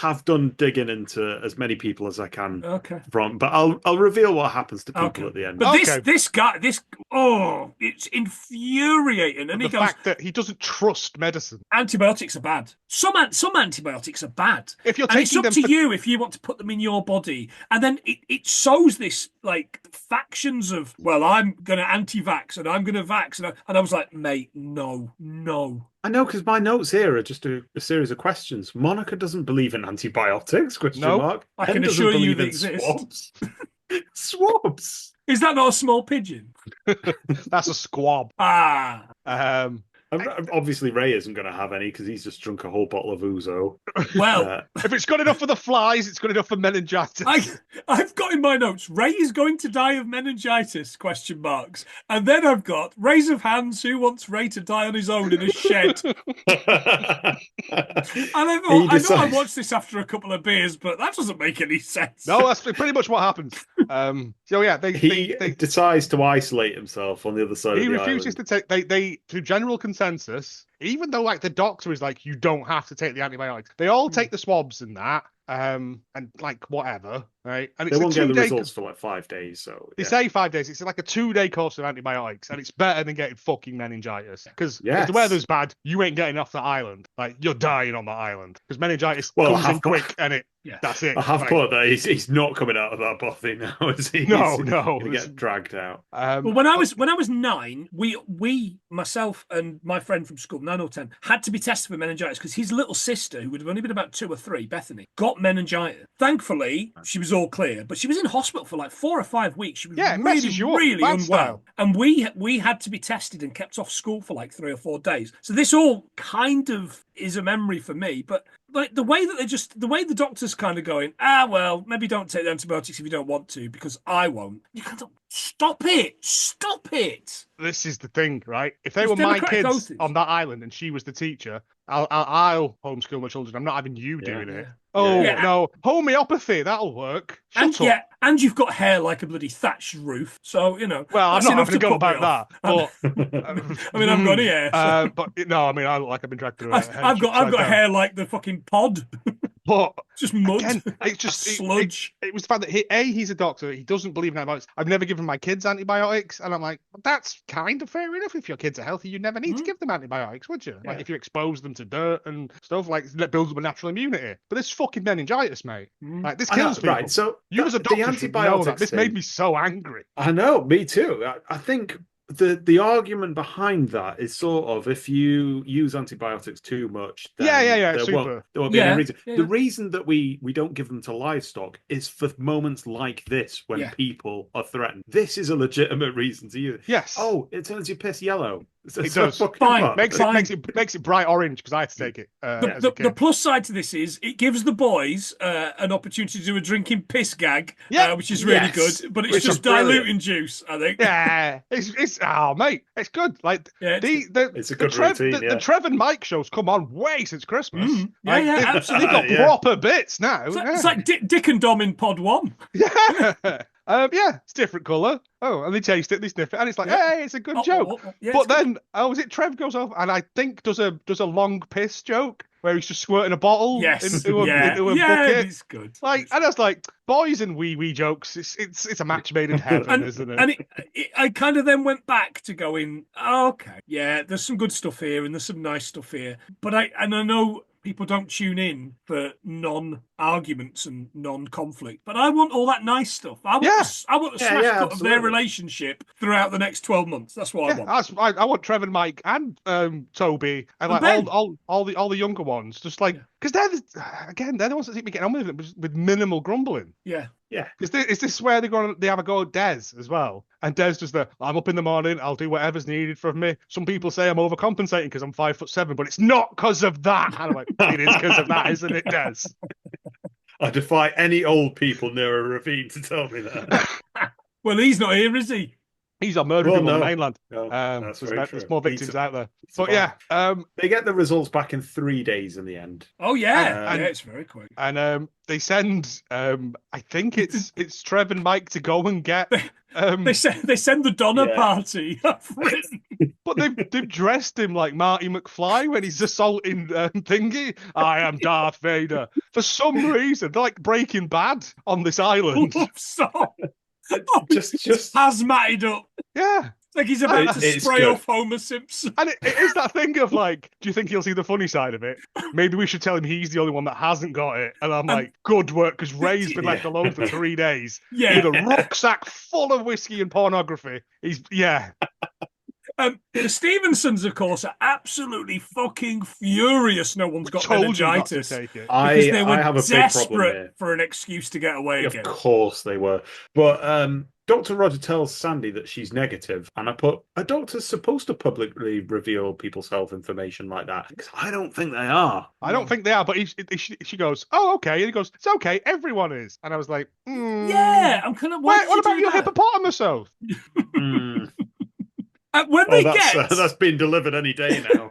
have done digging into as many people as I can. Okay. But I'll reveal what happens to people at the end. But this guy, it's infuriating. And the fact that he doesn't trust medicine. Antibiotics are bad. Some antibiotics are bad. If you're taking it's up to you if you want to put them in your body. And then it sows this like factions of, well, I'm going to anti-vax and I'm going to vax. And I was like, mate, no. I know, because my notes here are just a series of questions. Monica doesn't believe in antibiotics, question mark. I can assure you they exist. Swabs. Swabs? Is that not a small pigeon? That's a squab. Ah. Obviously, Ray isn't going to have any because he's just drunk a whole bottle of ouzo. Well, if it's good enough for the flies, it's good enough for meningitis. I've got in my notes, Ray is going to die of meningitis, ? And then I've got, raise of hands, who wants Ray to die on his own in a shed? I know I watched this after a couple of beers, but that doesn't make any sense. No, that's pretty much what happens. So yeah, he decides to isolate himself on the other side of the island. He refuses to take, they through general consensus, even though like the doctor is like, you don't have to take the antibiotics, they all take the swabs and that, and like whatever, right? And they won't get the results for like 5 days, so they say 5 days. It's like a 2-day course of antibiotics, and it's better than getting fucking meningitis because if the weather's bad, you ain't getting off the island. Like you're dying on the island because meningitis comes in quick, and that's it. I have put that he's not coming out of that bothy now, is he? No, he get dragged out. Well, when I was 9, we myself and my friend from school, 9 or 10, had to be tested for meningitis because his little sister, who would have only been about 2 or 3, Bethany, got meningitis. Thankfully, she was all clear, but she was in hospital for like 4 or 5 weeks. She was really unwell, and we had to be tested and kept off school for like 3 or 4 days. So this all kind of is a memory for me, but like the way the doctor's kind of going, well, maybe don't take the antibiotics if you don't want to, because I won't. You can't stop it. This is the thing, right? If they were my kids on that island and she was the teacher, I'll homeschool my children. I'm not having you doing it. No, homeopathy, that'll work. And you've got hair like a bloody thatched roof, so Well, I'm not having to go about that, but I mean, I've got hair. But no, I mean, I look like I've been dragged through. I've got hair like the fucking pod. But just mud. Again, it's just sludge. It was the fact that he's a doctor. He doesn't believe in antibiotics. I've never given my kids antibiotics, and I'm like, that's kind of fair enough. If your kids are healthy, you never need to give them antibiotics, would you? Yeah. Like if you expose them to dirt and stuff, like that builds up a natural immunity. But this fucking meningitis, mate, like this kills people. Right. So you as a doctor should know that. This made me so angry. I know, me too. I think the argument behind that is sort of if you use antibiotics too much, then there won't be any reason. The reason that we don't give them to livestock is for moments like this when people are threatened. This is a legitimate reason to use it. Yes. Oh, it turns your piss yellow. It does. Fine. Makes it bright orange because I had to take it. The plus side to this is it gives the boys an opportunity to do a drinking piss gag, which is really good. But it's just diluting juice, I think. Yeah, it's mate, it's good. Like it's a good routine. The Trev and Mike shows come on way since Christmas. Absolutely. They've got proper bits now. It's like Dick and Dom in Pod 1. Yeah. It's different colour. Oh, and they taste it, they sniff it, and it's like, hey, it's a good joke. But then, was it Trev goes off, and I think does a long piss joke where he's just squirting a bottle into a bucket. It's good. Like, and I was like, boys and wee jokes. It's a match made in heaven, isn't it? And I kind of then went back to going, okay, there's some good stuff here, and there's some nice stuff here, but I know people don't tune in for non-arguments and non-conflict, but I want all that nice stuff. I want the smash cut of their relationship throughout the next 12 months. That's what I want. I want Trevor and Mike and Toby and like Ben. all the younger ones, just like because they're the ones that seem to be getting on with it with minimal grumbling. Yeah. Is this where they have a go at Des as well? And Des does I'm up in the morning, I'll do whatever's needed from me. Some people say I'm overcompensating because I'm 5'7", but it's not because of that. And I'm like, it is because of that, isn't it, Des? I defy any old people near a ravine to tell me that. Well, he's not here, is he? He's on murdering people on the mainland. No, there's more victims out there. But they get the results back in 3 days in the end. Oh yeah, it's very quick. And they send, I think it's Trev and Mike to go and get. They send the Donner party. But they've dressed him like Marty McFly when he's assaulting Thingy. I am Darth Vader. For some reason, they're like Breaking Bad on this island. Just hazmated up. Yeah. Like he's about to spray off Homer Simpson. And it is that thing of like, do you think he'll see the funny side of it? Maybe we should tell him he's the only one that hasn't got it. And I'm like, good work, because Ray's been left alone for 3 days. With a rucksack full of whiskey and pornography. The Stevensons, of course, are absolutely fucking furious no one's got meningitis. Because they were I have a big problem here. for an excuse to get away again. Of course they were. But Dr. Roger tells Sandy that she's negative, and I put, are doctors supposed to publicly reveal people's health information like that? Because I don't think they are. I don't think they are, but she goes, oh, okay. And he goes, it's okay, everyone is. And I was like, yeah, I'm kind of. What about your hippopotamus oath? That's been delivered any day now.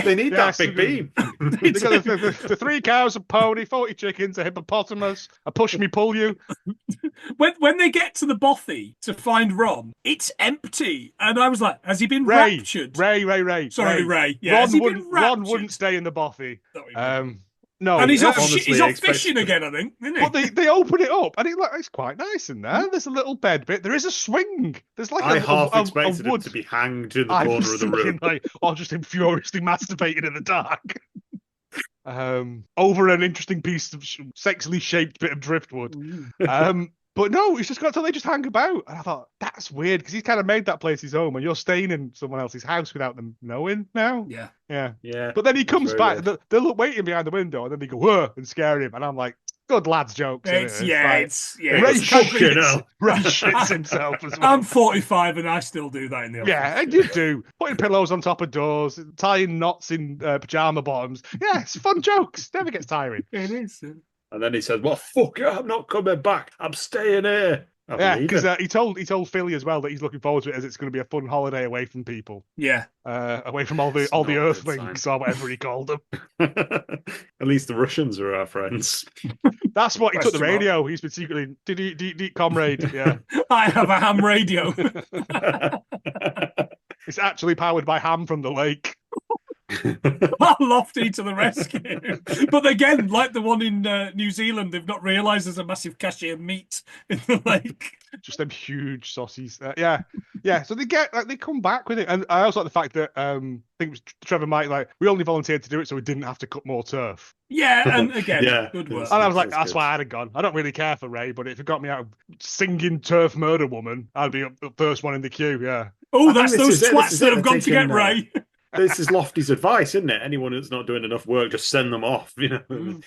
They need that big beam. They got the 3 cows, a pony, 40 chickens, a hippopotamus, a push me pull you. When they get to the bothy to find Ron, it's empty, and I was like, "Has he been raptured?" Ray. Sorry, Ray. Yeah, Ron wouldn't stay in the bothy. No, and he's off fishing again, I think, isn't he? But they open it up, and it's quite nice in there. There's a little bed bit. There is a swing. There's like I half expected him to be hanged in the corner of the room, or just him furiously masturbating in the dark. Over an interesting piece of sexily shaped bit of driftwood. But no, it's just got till they just hang about. And I thought, that's weird, because he's kind of made that place his home, and you're staying in someone else's house without them knowing now. Yeah. But then he comes back, they're waiting behind the window, and then they go, whoa, and scare him. And I'm like, good lads jokes. Ray shits himself as well. I'm 45 and I still do that in the office. Yeah, and you do. Putting pillows on top of doors, tying knots in pyjama bottoms. Yeah, it's fun jokes. Never gets tiring. It is. And then he said, well, fuck it, I'm not coming back. I'm staying here. Because he told Philly as well that he's looking forward to it, as it's going to be a fun holiday away from people. Yeah. Away from all the earthlings or whatever he called them. At least the Russians are our friends. That's what he took the radio. He's been secretly comrade. Yeah. I have a ham radio. It's actually powered by ham from the lake. Lofty to the rescue. But again, like the one in New Zealand, they've not realised there's a massive cache of meat in the lake. Just them huge saucies. Yeah. So they come back with it, and I also like the fact that I think it was Trevor Mike, we only volunteered to do it so we didn't have to cut more turf. Yeah, and again, good work. And I was like, that's why I'd have gone. I don't really care for Ray, but if it got me out of singing turf murder woman, I'd be the first one in the queue. Yeah. Oh, that's those twats that have gone to get Ray. This is Lofty's advice, isn't it? Anyone who's not doing enough work, just send them off.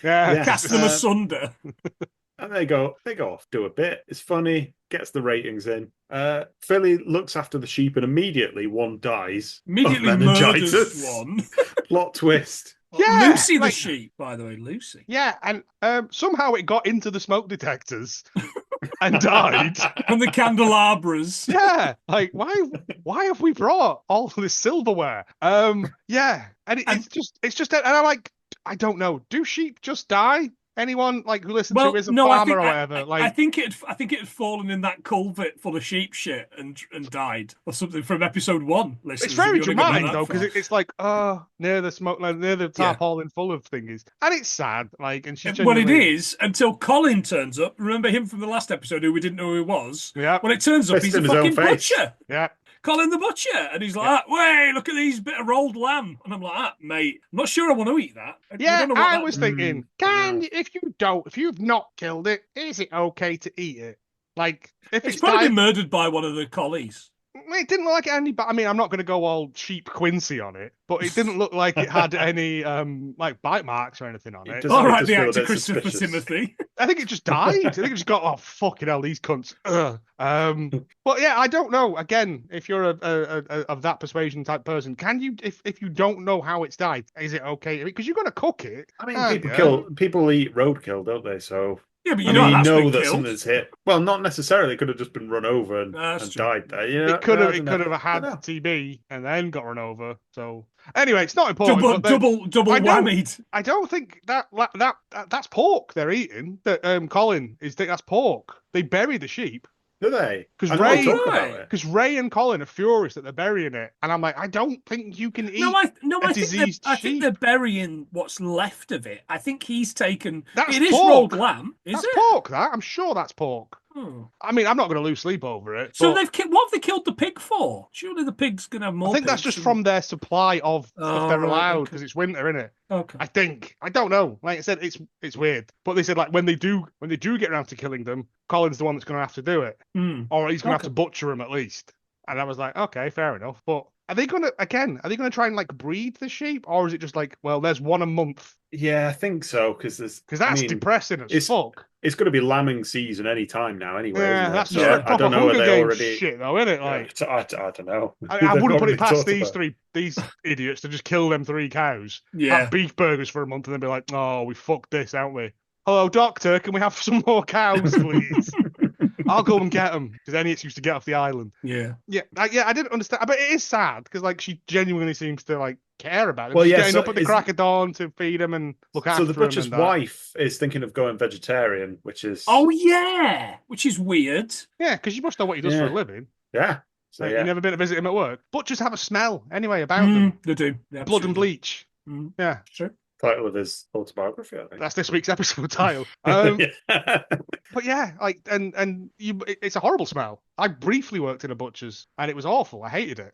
Cast them asunder. And they go off, do a bit. It's funny, gets the ratings in. Philly looks after the sheep, and immediately one dies. Immediately murders one. Plot twist. Yeah, Lucy the sheep, by the way, Lucy. Yeah, and somehow it got into the smoke detectors and died. From the candelabras. Yeah, why have we brought all this silverware? Yeah, and it's just, and I'm like, I don't know. Do sheep just die? Anyone who listens to is a farmer or whatever. I think it had fallen in that culvert full of sheep shit and died or something from episode 1. It's very dramatic though, because it's near the smoke, near the tarpaulin full of thingies, and it's sad. And she it is until Colin turns up. Remember him from the last episode, who we didn't know who he was. Yeah. When it turns up, he's a fucking butcher. Yeah. Colin the butcher, and he's like, "Wait, look at these bit of rolled lamb," and I'm like, "Mate, I'm not sure I want to eat that." I was thinking, if you've not killed it, is it okay to eat it? If it's probably been murdered by one of the collies. It didn't look like any, but I mean, I'm not going to go all sheep Quincy on it, but it didn't look like it had any bite marks or anything on it. All right, the actor Christopher Timothy. I think it just died. I think it just got, oh fucking hell, these cunts. But yeah, I don't know. Again, if you're of that persuasion type person, can you, if you don't know how it's died, is it okay? Because you've got to cook it. I mean, people eat roadkill, don't they? So. Yeah, but you know that something's hit. Well, not necessarily. It could have just been run over and died there. It could have had TB and then got run over. So anyway, it's not important. Double whammied. I don't think that's pork they're eating. That Colin that's pork. They bury the sheep. Do they? Because Ray and Colin are furious that they're burying it, and I'm like, I don't think you can eat a diseased sheep. I think they're burying what's left of it. I think he's taken. That's it is pork. rolled lamb. That's pork. I'm sure that's pork. I mean, I'm not going to lose sleep over it. So what have they killed the pig for? Surely the pig's going to have more. I think that's just from their supply of stuff they're allowed, because it's winter, isn't it? Okay. I think. I don't know. Like I said, it's weird. But they said when they do get around to killing them, Colin's the one that's going to have to do it, or he's going to have to butcher them at least. And I was like, okay, fair enough. But Are they gonna try and like breed the sheep, or is it just like, well, there's one a month? Yeah, I think so because that's depressing as fuck. It's going to be lambing season any time now, anyway. Yeah, isn't it? that's just like proper Hunger Games shit, though, isn't it? Like, I don't know. I wouldn't put it past these idiots to just kill them 3 cows, have beef burgers for a month, and then be like, oh, we fucked this, haven't we? Hello, doctor, can we have some more cows, please? I'll go and get them because any excuse to get off the island. Yeah. I didn't understand, but it is sad because like she genuinely seems to like care about it. Well, she's getting up at the crack of dawn to feed them and look after them. So the butcher's wife is thinking of going vegetarian, which is which is weird. Yeah, because you must know what he does for a living. Yeah. So You've never been to visit him at work. Butchers have a smell anyway about them. They do. Blood and bleach. Yeah, sure. Title of his autobiography, I think. That's this week's episode title. But yeah, like, it's a horrible smell. I briefly worked in a butcher's, and it was awful. I hated it.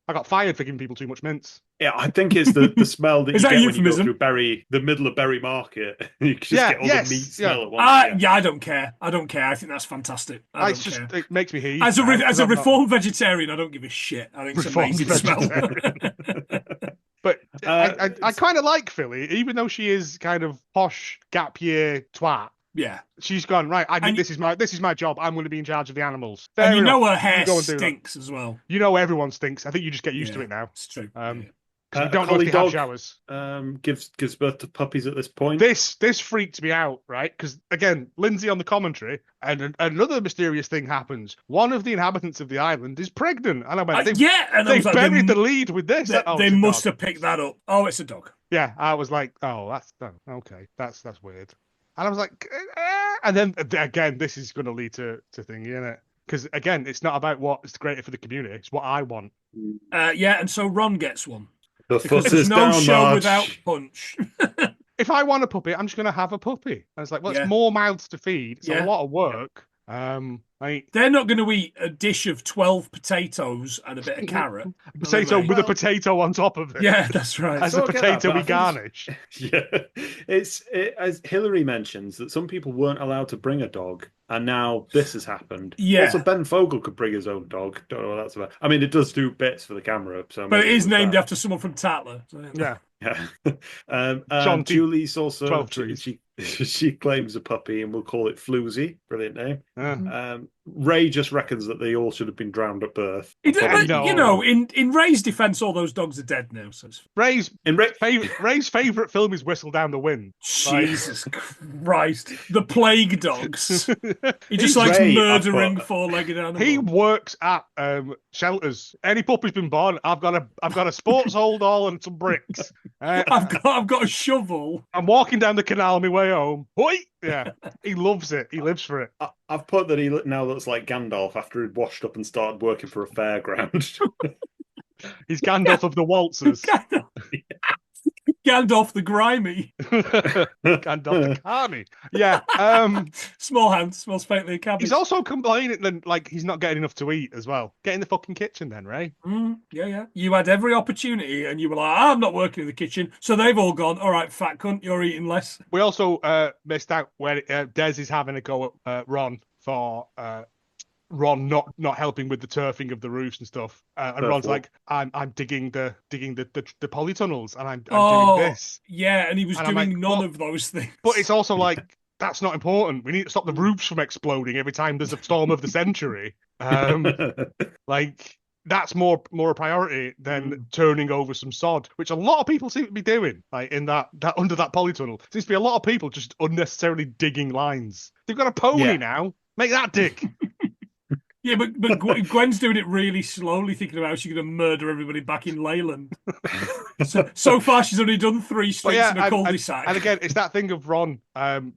I got fired for giving people too much mince. Yeah, I think it's the smell that you get when you go through the middle of Bury Market. You just get all the meat smell at once. I don't care. I think that's fantastic. It makes me heat. As a reformed vegetarian, I don't give a shit. I think it's amazing smell. But I kind of like Philly, even though she is kind of posh gap year twat. Yeah, she's gone right. This is my job. I'm going to be in charge of the animals. And her hair stinks as well. You know everyone stinks. I think you just get used to it now. It's true. We don't know if they have showers. Gives birth to puppies at this point. This freaked me out, right? Because again, Lindsay on the commentary, and another mysterious thing happens. One of the inhabitants of the island is pregnant, and I went, they buried the lead with this. They must have picked that up. Oh, it's a dog. Yeah, I was like, oh, that's okay. That's weird. And I was like, and then again, this is going to lead to thingy, isn't it? Because again, it's not about what is greater for the community; it's what I want. And so Ron gets one. Because there's no show without punch. If I want a puppy, I'm just going to have a puppy. And it's like, well, it's more mouths to feed. It's a lot of work. They're not going to eat a dish of 12 potatoes and a bit of carrot. Potato with a potato on top of it. Yeah, that's right. As a potato we garnish. Yeah, as Hillary mentions that some people weren't allowed to bring a dog, and now this has happened. Yeah. Also, Ben Fogle could bring his own dog. Don't know what that's about. I mean, it does do bits for the camera, but it is named after someone from Tatler. So yeah. John Julie's also she claims a puppy and we'll call it Floozy. Brilliant name. Ray just reckons that they all should have been drowned at birth. In Ray's defense, all those dogs are dead now. So Ray's favorite film is Whistle Down the Wind. Jesus Christ, the plague dogs. He just likes murdering four-legged animals. He works at shelters. Any puppy's been born, I've got a sports hold all and some bricks. I've got a shovel. I'm walking down the canal on my way home. Hoi! Yeah, he loves it. He lives for it. I've put that he now looks like Gandalf after he'd washed up and started working for a fairground. He's Gandalf of the waltzers. Gandalf the grimy. Gandalf the carny. Yeah. Small hand smells faintly of cabbage. He's also complaining that like he's not getting enough to eat as well. Get in the fucking kitchen then, Ray. Yeah. You had every opportunity and you were like, I'm not working in the kitchen. So they've all gone, all right, fat cunt, you're eating less. We also missed out where Des is having a go at Ron for Ron not helping with the turfing of the roofs and stuff, and Ron's like, I'm digging the polytunnels, and I'm doing this. Yeah, and he was doing none of those things. But it's also like that's not important. We need to stop the roofs from exploding every time there's a storm of the century. Like that's more a priority than turning over some sod, which a lot of people seem to be doing. Like in that under that polytunnel, seems to be a lot of people just unnecessarily digging lines. They've got a pony now. Make that dick. Yeah, but Gwen's doing it really slowly, thinking about how she's going to murder everybody back in Leyland. so far, she's only done 3 streets in a cul-de-sac. And again, it's that thing of Ron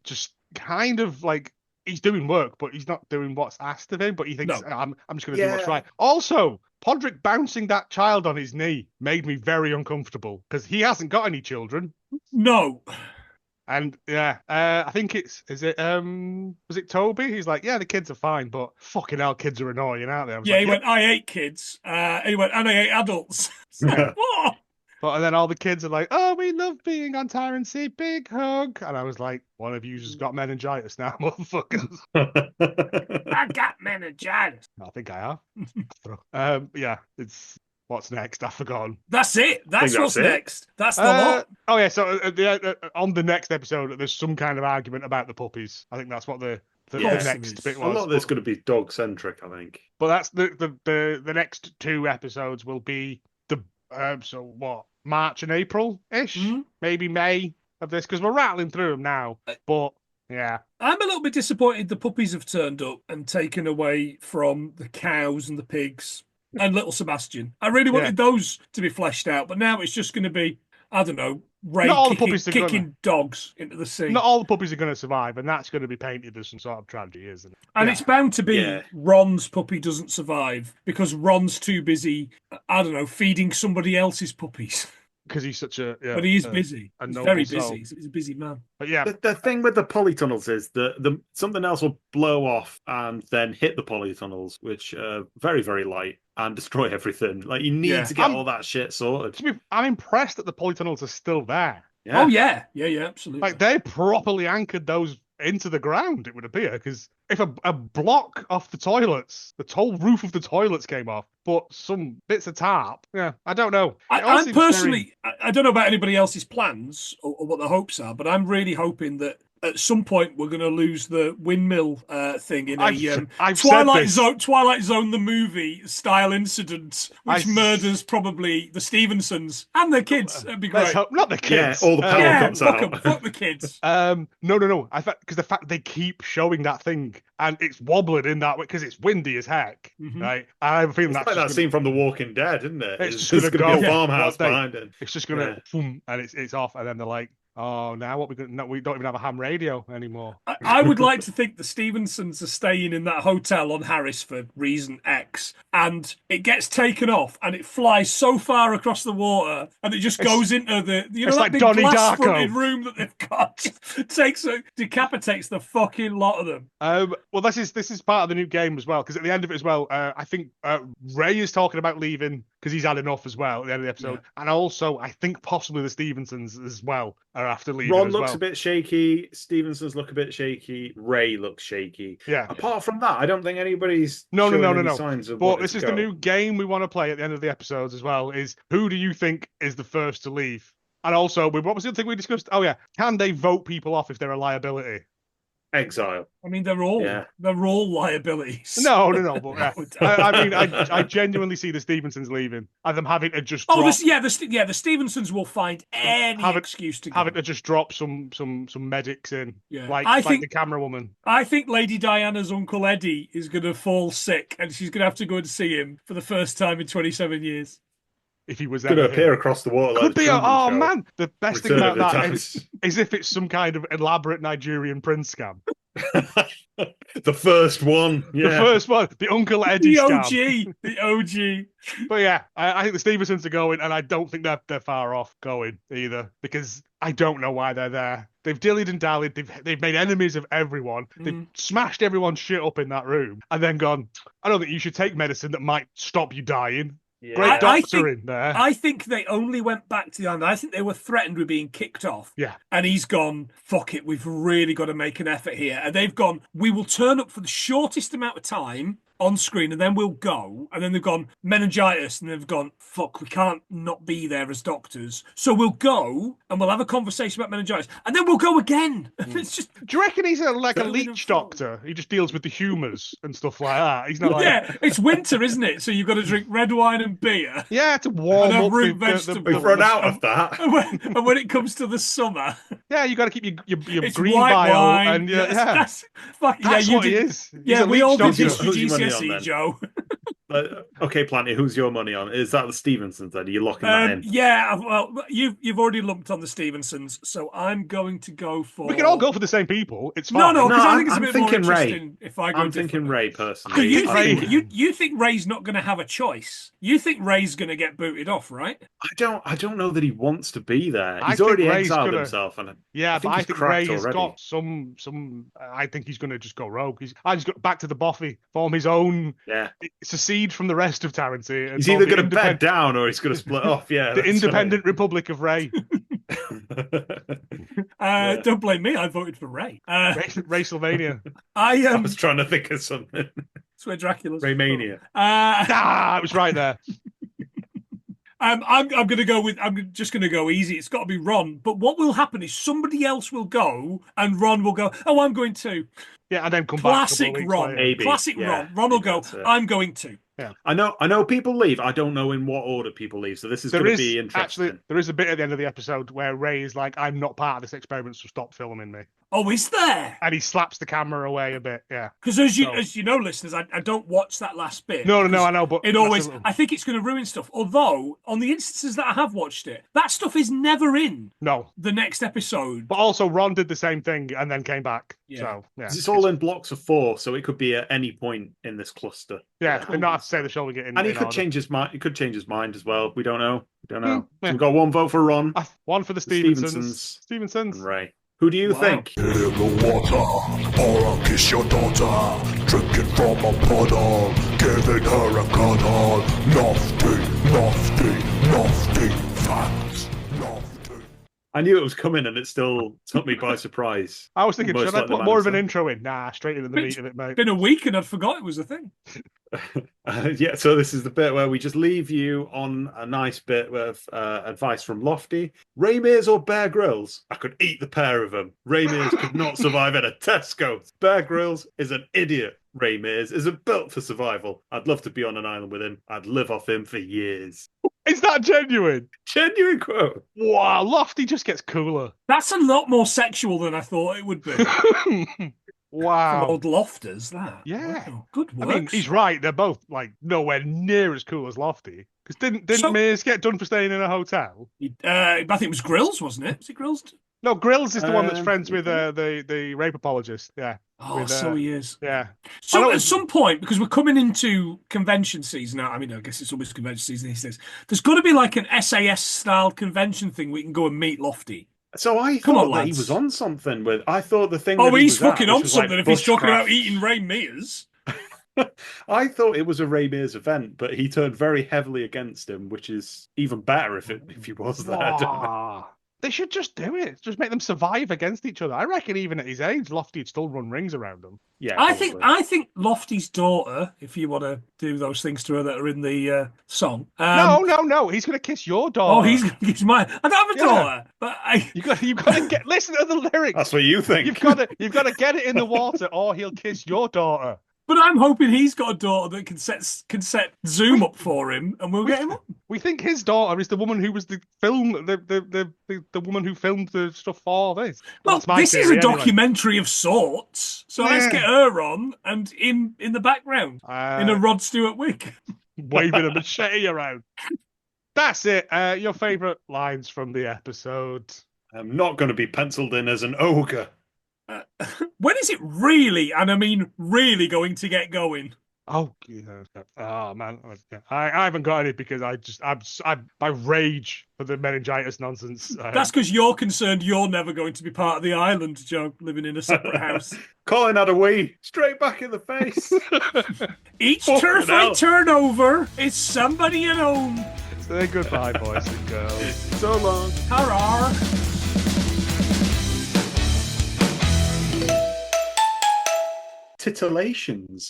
just kind of like, he's doing work, but he's not doing what's asked of him, but he thinks, I'm just going to do what's right. Also, Podrick bouncing that child on his knee made me very uncomfortable, because he hasn't got any children. No. And I think was it Toby? He's like, yeah, the kids are fine, but fucking hell, kids are annoying, aren't they? He went, I hate kids. He went, and I hate adults. Like, what? And then all the kids are like, oh, we love being on Tyrant Sea, big hug. And I was like, one of you's got meningitis now, motherfuckers. I got meningitis. I think I have. Yeah, it's What's next? I've forgotten. That's it. That's what's next. That's the lot. Oh yeah. So on the next episode, there's some kind of argument about the puppies. I think that's what the next bit was. A lot of this is going to be dog centric, I think. But that's the next 2 episodes will be the March and April ish, maybe May of this, because we're rattling through them now. But yeah, I'm a little bit disappointed the puppies have turned up and taken away from the cows and the pigs and little Sebastian. I really wanted those to be fleshed out, but now it's just going to be, I don't know, Ray kicking dogs into the sea. Not all the puppies are going to survive, and that's going to be painted as some sort of tragedy, isn't it? And it's bound to be Ron's puppy doesn't survive because Ron's too busy, I don't know, feeding somebody else's puppies. Because he's such a... but he is busy. He's very busy. He's a busy man. But yeah. The thing with the polytunnels is that something else will blow off and then hit the polytunnels, which are very, very light, and destroy everything. Like, you need to get all that shit sorted. I'm impressed that the polytunnels are still there. Yeah. Oh, yeah. Yeah, absolutely. Like, they properly anchored those into the ground, it would appear, because if a block off the toilets, the whole roof of the toilets came off, but some bits of tarp, I don't know. I'm personally, I don't know about anybody else's plans or what their hopes are, but I'm really hoping that at some point we're going to lose the windmill thing in a Twilight Zone the movie style incident, which murders probably the Stevensons and their kids. That'd be great. Not the kids. Yeah, all the power comes out. Fuck the kids. No. Because the fact they keep showing that thing and it's wobbling in that way because it's windy as heck, right? I have a feeling that's like that scene from The Walking Dead, isn't it? It's just going to be a farmhouse behind it. It's just going to boom, and it's off, and then they're like, oh, now what we don't even have a ham radio anymore. I would like to think the Stevensons are staying in that hotel on Harris for reason X, and it gets taken off, and it flies so far across the water, and it just goes into that like big Donnie glass-fronted room that they've got. Decapitates the fucking lot of them. Well, this is part of the new game as well, because at the end of it as well, I think Ray is talking about leaving because he's had enough as well at the end of the episode, and also I think possibly the Stevensons as well are after leaving. Ron looks a bit shaky. Stevensons look a bit shaky. Ray looks shaky. Yeah. Apart from that, I don't think anybody's no. signs of. But this is the new game we want to play at the end of the episodes as well. Is who do you think is the first to leave? And also, what was the other thing we discussed? Oh yeah, can they vote people off if they're a liability? Exile. I mean, they're all liabilities. No. But I genuinely see the Stevensons leaving and them having to just. The Stevensons will find any excuse to go. Having to just drop some medics in, like the camera woman. I think Lady Diana's Uncle Eddie is going to fall sick, and she's going to have to go and see him for the first time in 27 years. If he was going to appear across the water, could be. Man, the best thing about that is if it's some kind of elaborate Nigerian prince scam. The first one, the Uncle Eddie scam. The OG. But yeah, I think the Stevensons are going, and I don't think they're far off going either, because I don't know why they're there. They've dillied and dallied. They've made enemies of everyone. They've smashed everyone's shit up in that room, and then gone, I don't think you should take medicine that might stop you dying. Yeah. Great doctor in there. I think they only went back to the island. I think they were threatened with being kicked off. Yeah. And he's gone, fuck it, we've really got to make an effort here. And they've gone, we will turn up for the shortest amount of time on screen, and then we'll go. And then they've gone, meningitis, and they've gone, fuck, we can't not be there as doctors. So we'll go, and we'll have a conversation about meningitis, and then we'll go again. It's just. Do you reckon he's a leech doctor? He just deals with the humours and stuff like that. He's not like. Yeah, it's winter, isn't it? So you've got to drink red wine and beer. Yeah, to warm up We've run out of that. And when it comes to the summer. Yeah, you got to keep your green white bio. Wine. And that's what he is. Yeah, we all did this Who's your money GCSE, on, Joe. Okay, Planty, who's your money on? Is that the Stevensons then? Are you locking that in? Yeah, well, you've already lumped on the Stevensons, so I'm going to go for. We can all go for the same people. It's fine. No, because I think it's a bit more interesting if I go. I'm thinking Ray personally. You think Ray's not going to have a choice? You think Ray's going to get booted off, right? I don't know that he wants to be there. He's already exiled himself, and I think Ray has got some. I think he's going to just go rogue. I just got back to the Boffy, form his own. Yeah. Secede from the rest of Taranty. He's either going to bed down or he's going to split off. Yeah, the Independent Republic of Ray. Don't blame me. I voted for Ray. Ray Sylvania. I was trying to think of something. That's where Dracula's. Raymania. It was right there. I'm just going to go easy. It's got to be Ron. But what will happen is somebody else will go, and Ron will go. Oh, I'm going too. Yeah, and then come Classic back. Ron. Maybe. Classic Ron. Ron will go. I'm going to. Yeah. I know people leave. I don't know in what order people leave. So this is going to be interesting. Actually, there is a bit at the end of the episode where Ray is like, "I'm not part of this experiment, so stop filming me." Oh, is there? And he slaps the camera away a bit. Yeah. Because as you know, listeners, I don't watch that last bit. No, I know, but it always. I think it's going to ruin stuff. Although on the instances that I have watched it, that stuff is never in. No. The next episode. But also, Ron did the same thing and then came back. Yeah. So yeah, it's all in blocks of 4, so it could be at any point in this cluster. Yeah, and not have to say the show we get in. And he could change his mind. He could change his mind as well. We don't know. So we've got 1 vote for Ron. 1 for the Stevensons. And Ray. Who do you think? In the water, or I'll kiss your daughter. Drinking from a puddle, giving her a cuddle. Nasty facts. I knew it was coming, and it still took me by surprise. I was thinking, should I put more of an intro in? Nah, straight into the meat of it, mate. It's been a week, and I'd forgot it was a thing. So this is the bit where we just leave you on a nice bit of advice from Lofty. Ray Mears or Bear Grylls? I could eat the pair of them. Ray Mears could not survive at a Tesco. Bear Grylls is an idiot. Ray Mears isn't built for survival. I'd love to be on an island with him. I'd live off him for years. Is that genuine? Genuine quote. Wow, Lofty just gets cooler. That's a lot more sexual than I thought it would be. Wow. From old Lofters, that. Yeah. Wow. Good work. I mean, he's right. They're both like nowhere near as cool as Lofty. Because didn't Mears get done for staying in a hotel? I think it was Grills, wasn't it? Was it Grills? No, Grills is the one that's friends with the rape apologist. Yeah. Oh, so he is. Yeah. So at some point, because we're coming into convention season now, I mean, I guess it's almost convention season these days, there's got to be like an SAS-style convention thing we can go and meet Lofty. So I thought that he was on something with... I thought the thing... Oh, he's fucking on something if he's talking about eating Ray Mears. I thought it was a Ray Mears event, but he turned very heavily against him, which is even better if he was there. They should just do it. Just make them survive against each other. I reckon even at his age, Lofty'd still run rings around them. Yeah, I think Lofty's daughter, if you want to do those things to her that are in the song. No. He's going to kiss your daughter. Oh, he's going to kiss mine. I don't have a daughter, but you've got to listen to the lyrics. That's what you think. You've got to get it in the water, or he'll kiss your daughter. But I'm hoping he's got a daughter that can set Zoom up for him, and we'll get him up. We think his daughter is the woman who was the woman who filmed the stuff for this. Well, this is a documentary of sorts, so let's get her on and in the background in a Rod Stewart wig, waving a machete around. That's it. Your favourite lines from the episode? I'm not going to be penciled in as an ogre. When is it really, and I mean really, going to get going? Oh, oh man, I haven't got any because I rage for the meningitis nonsense. That's because you're concerned you're never going to be part of the island, Joe, living in a separate house. Colin had a wee straight back in the face. Each turf I turn over is somebody at home. Say goodbye, boys and girls. So long. Hurrah. Titillations.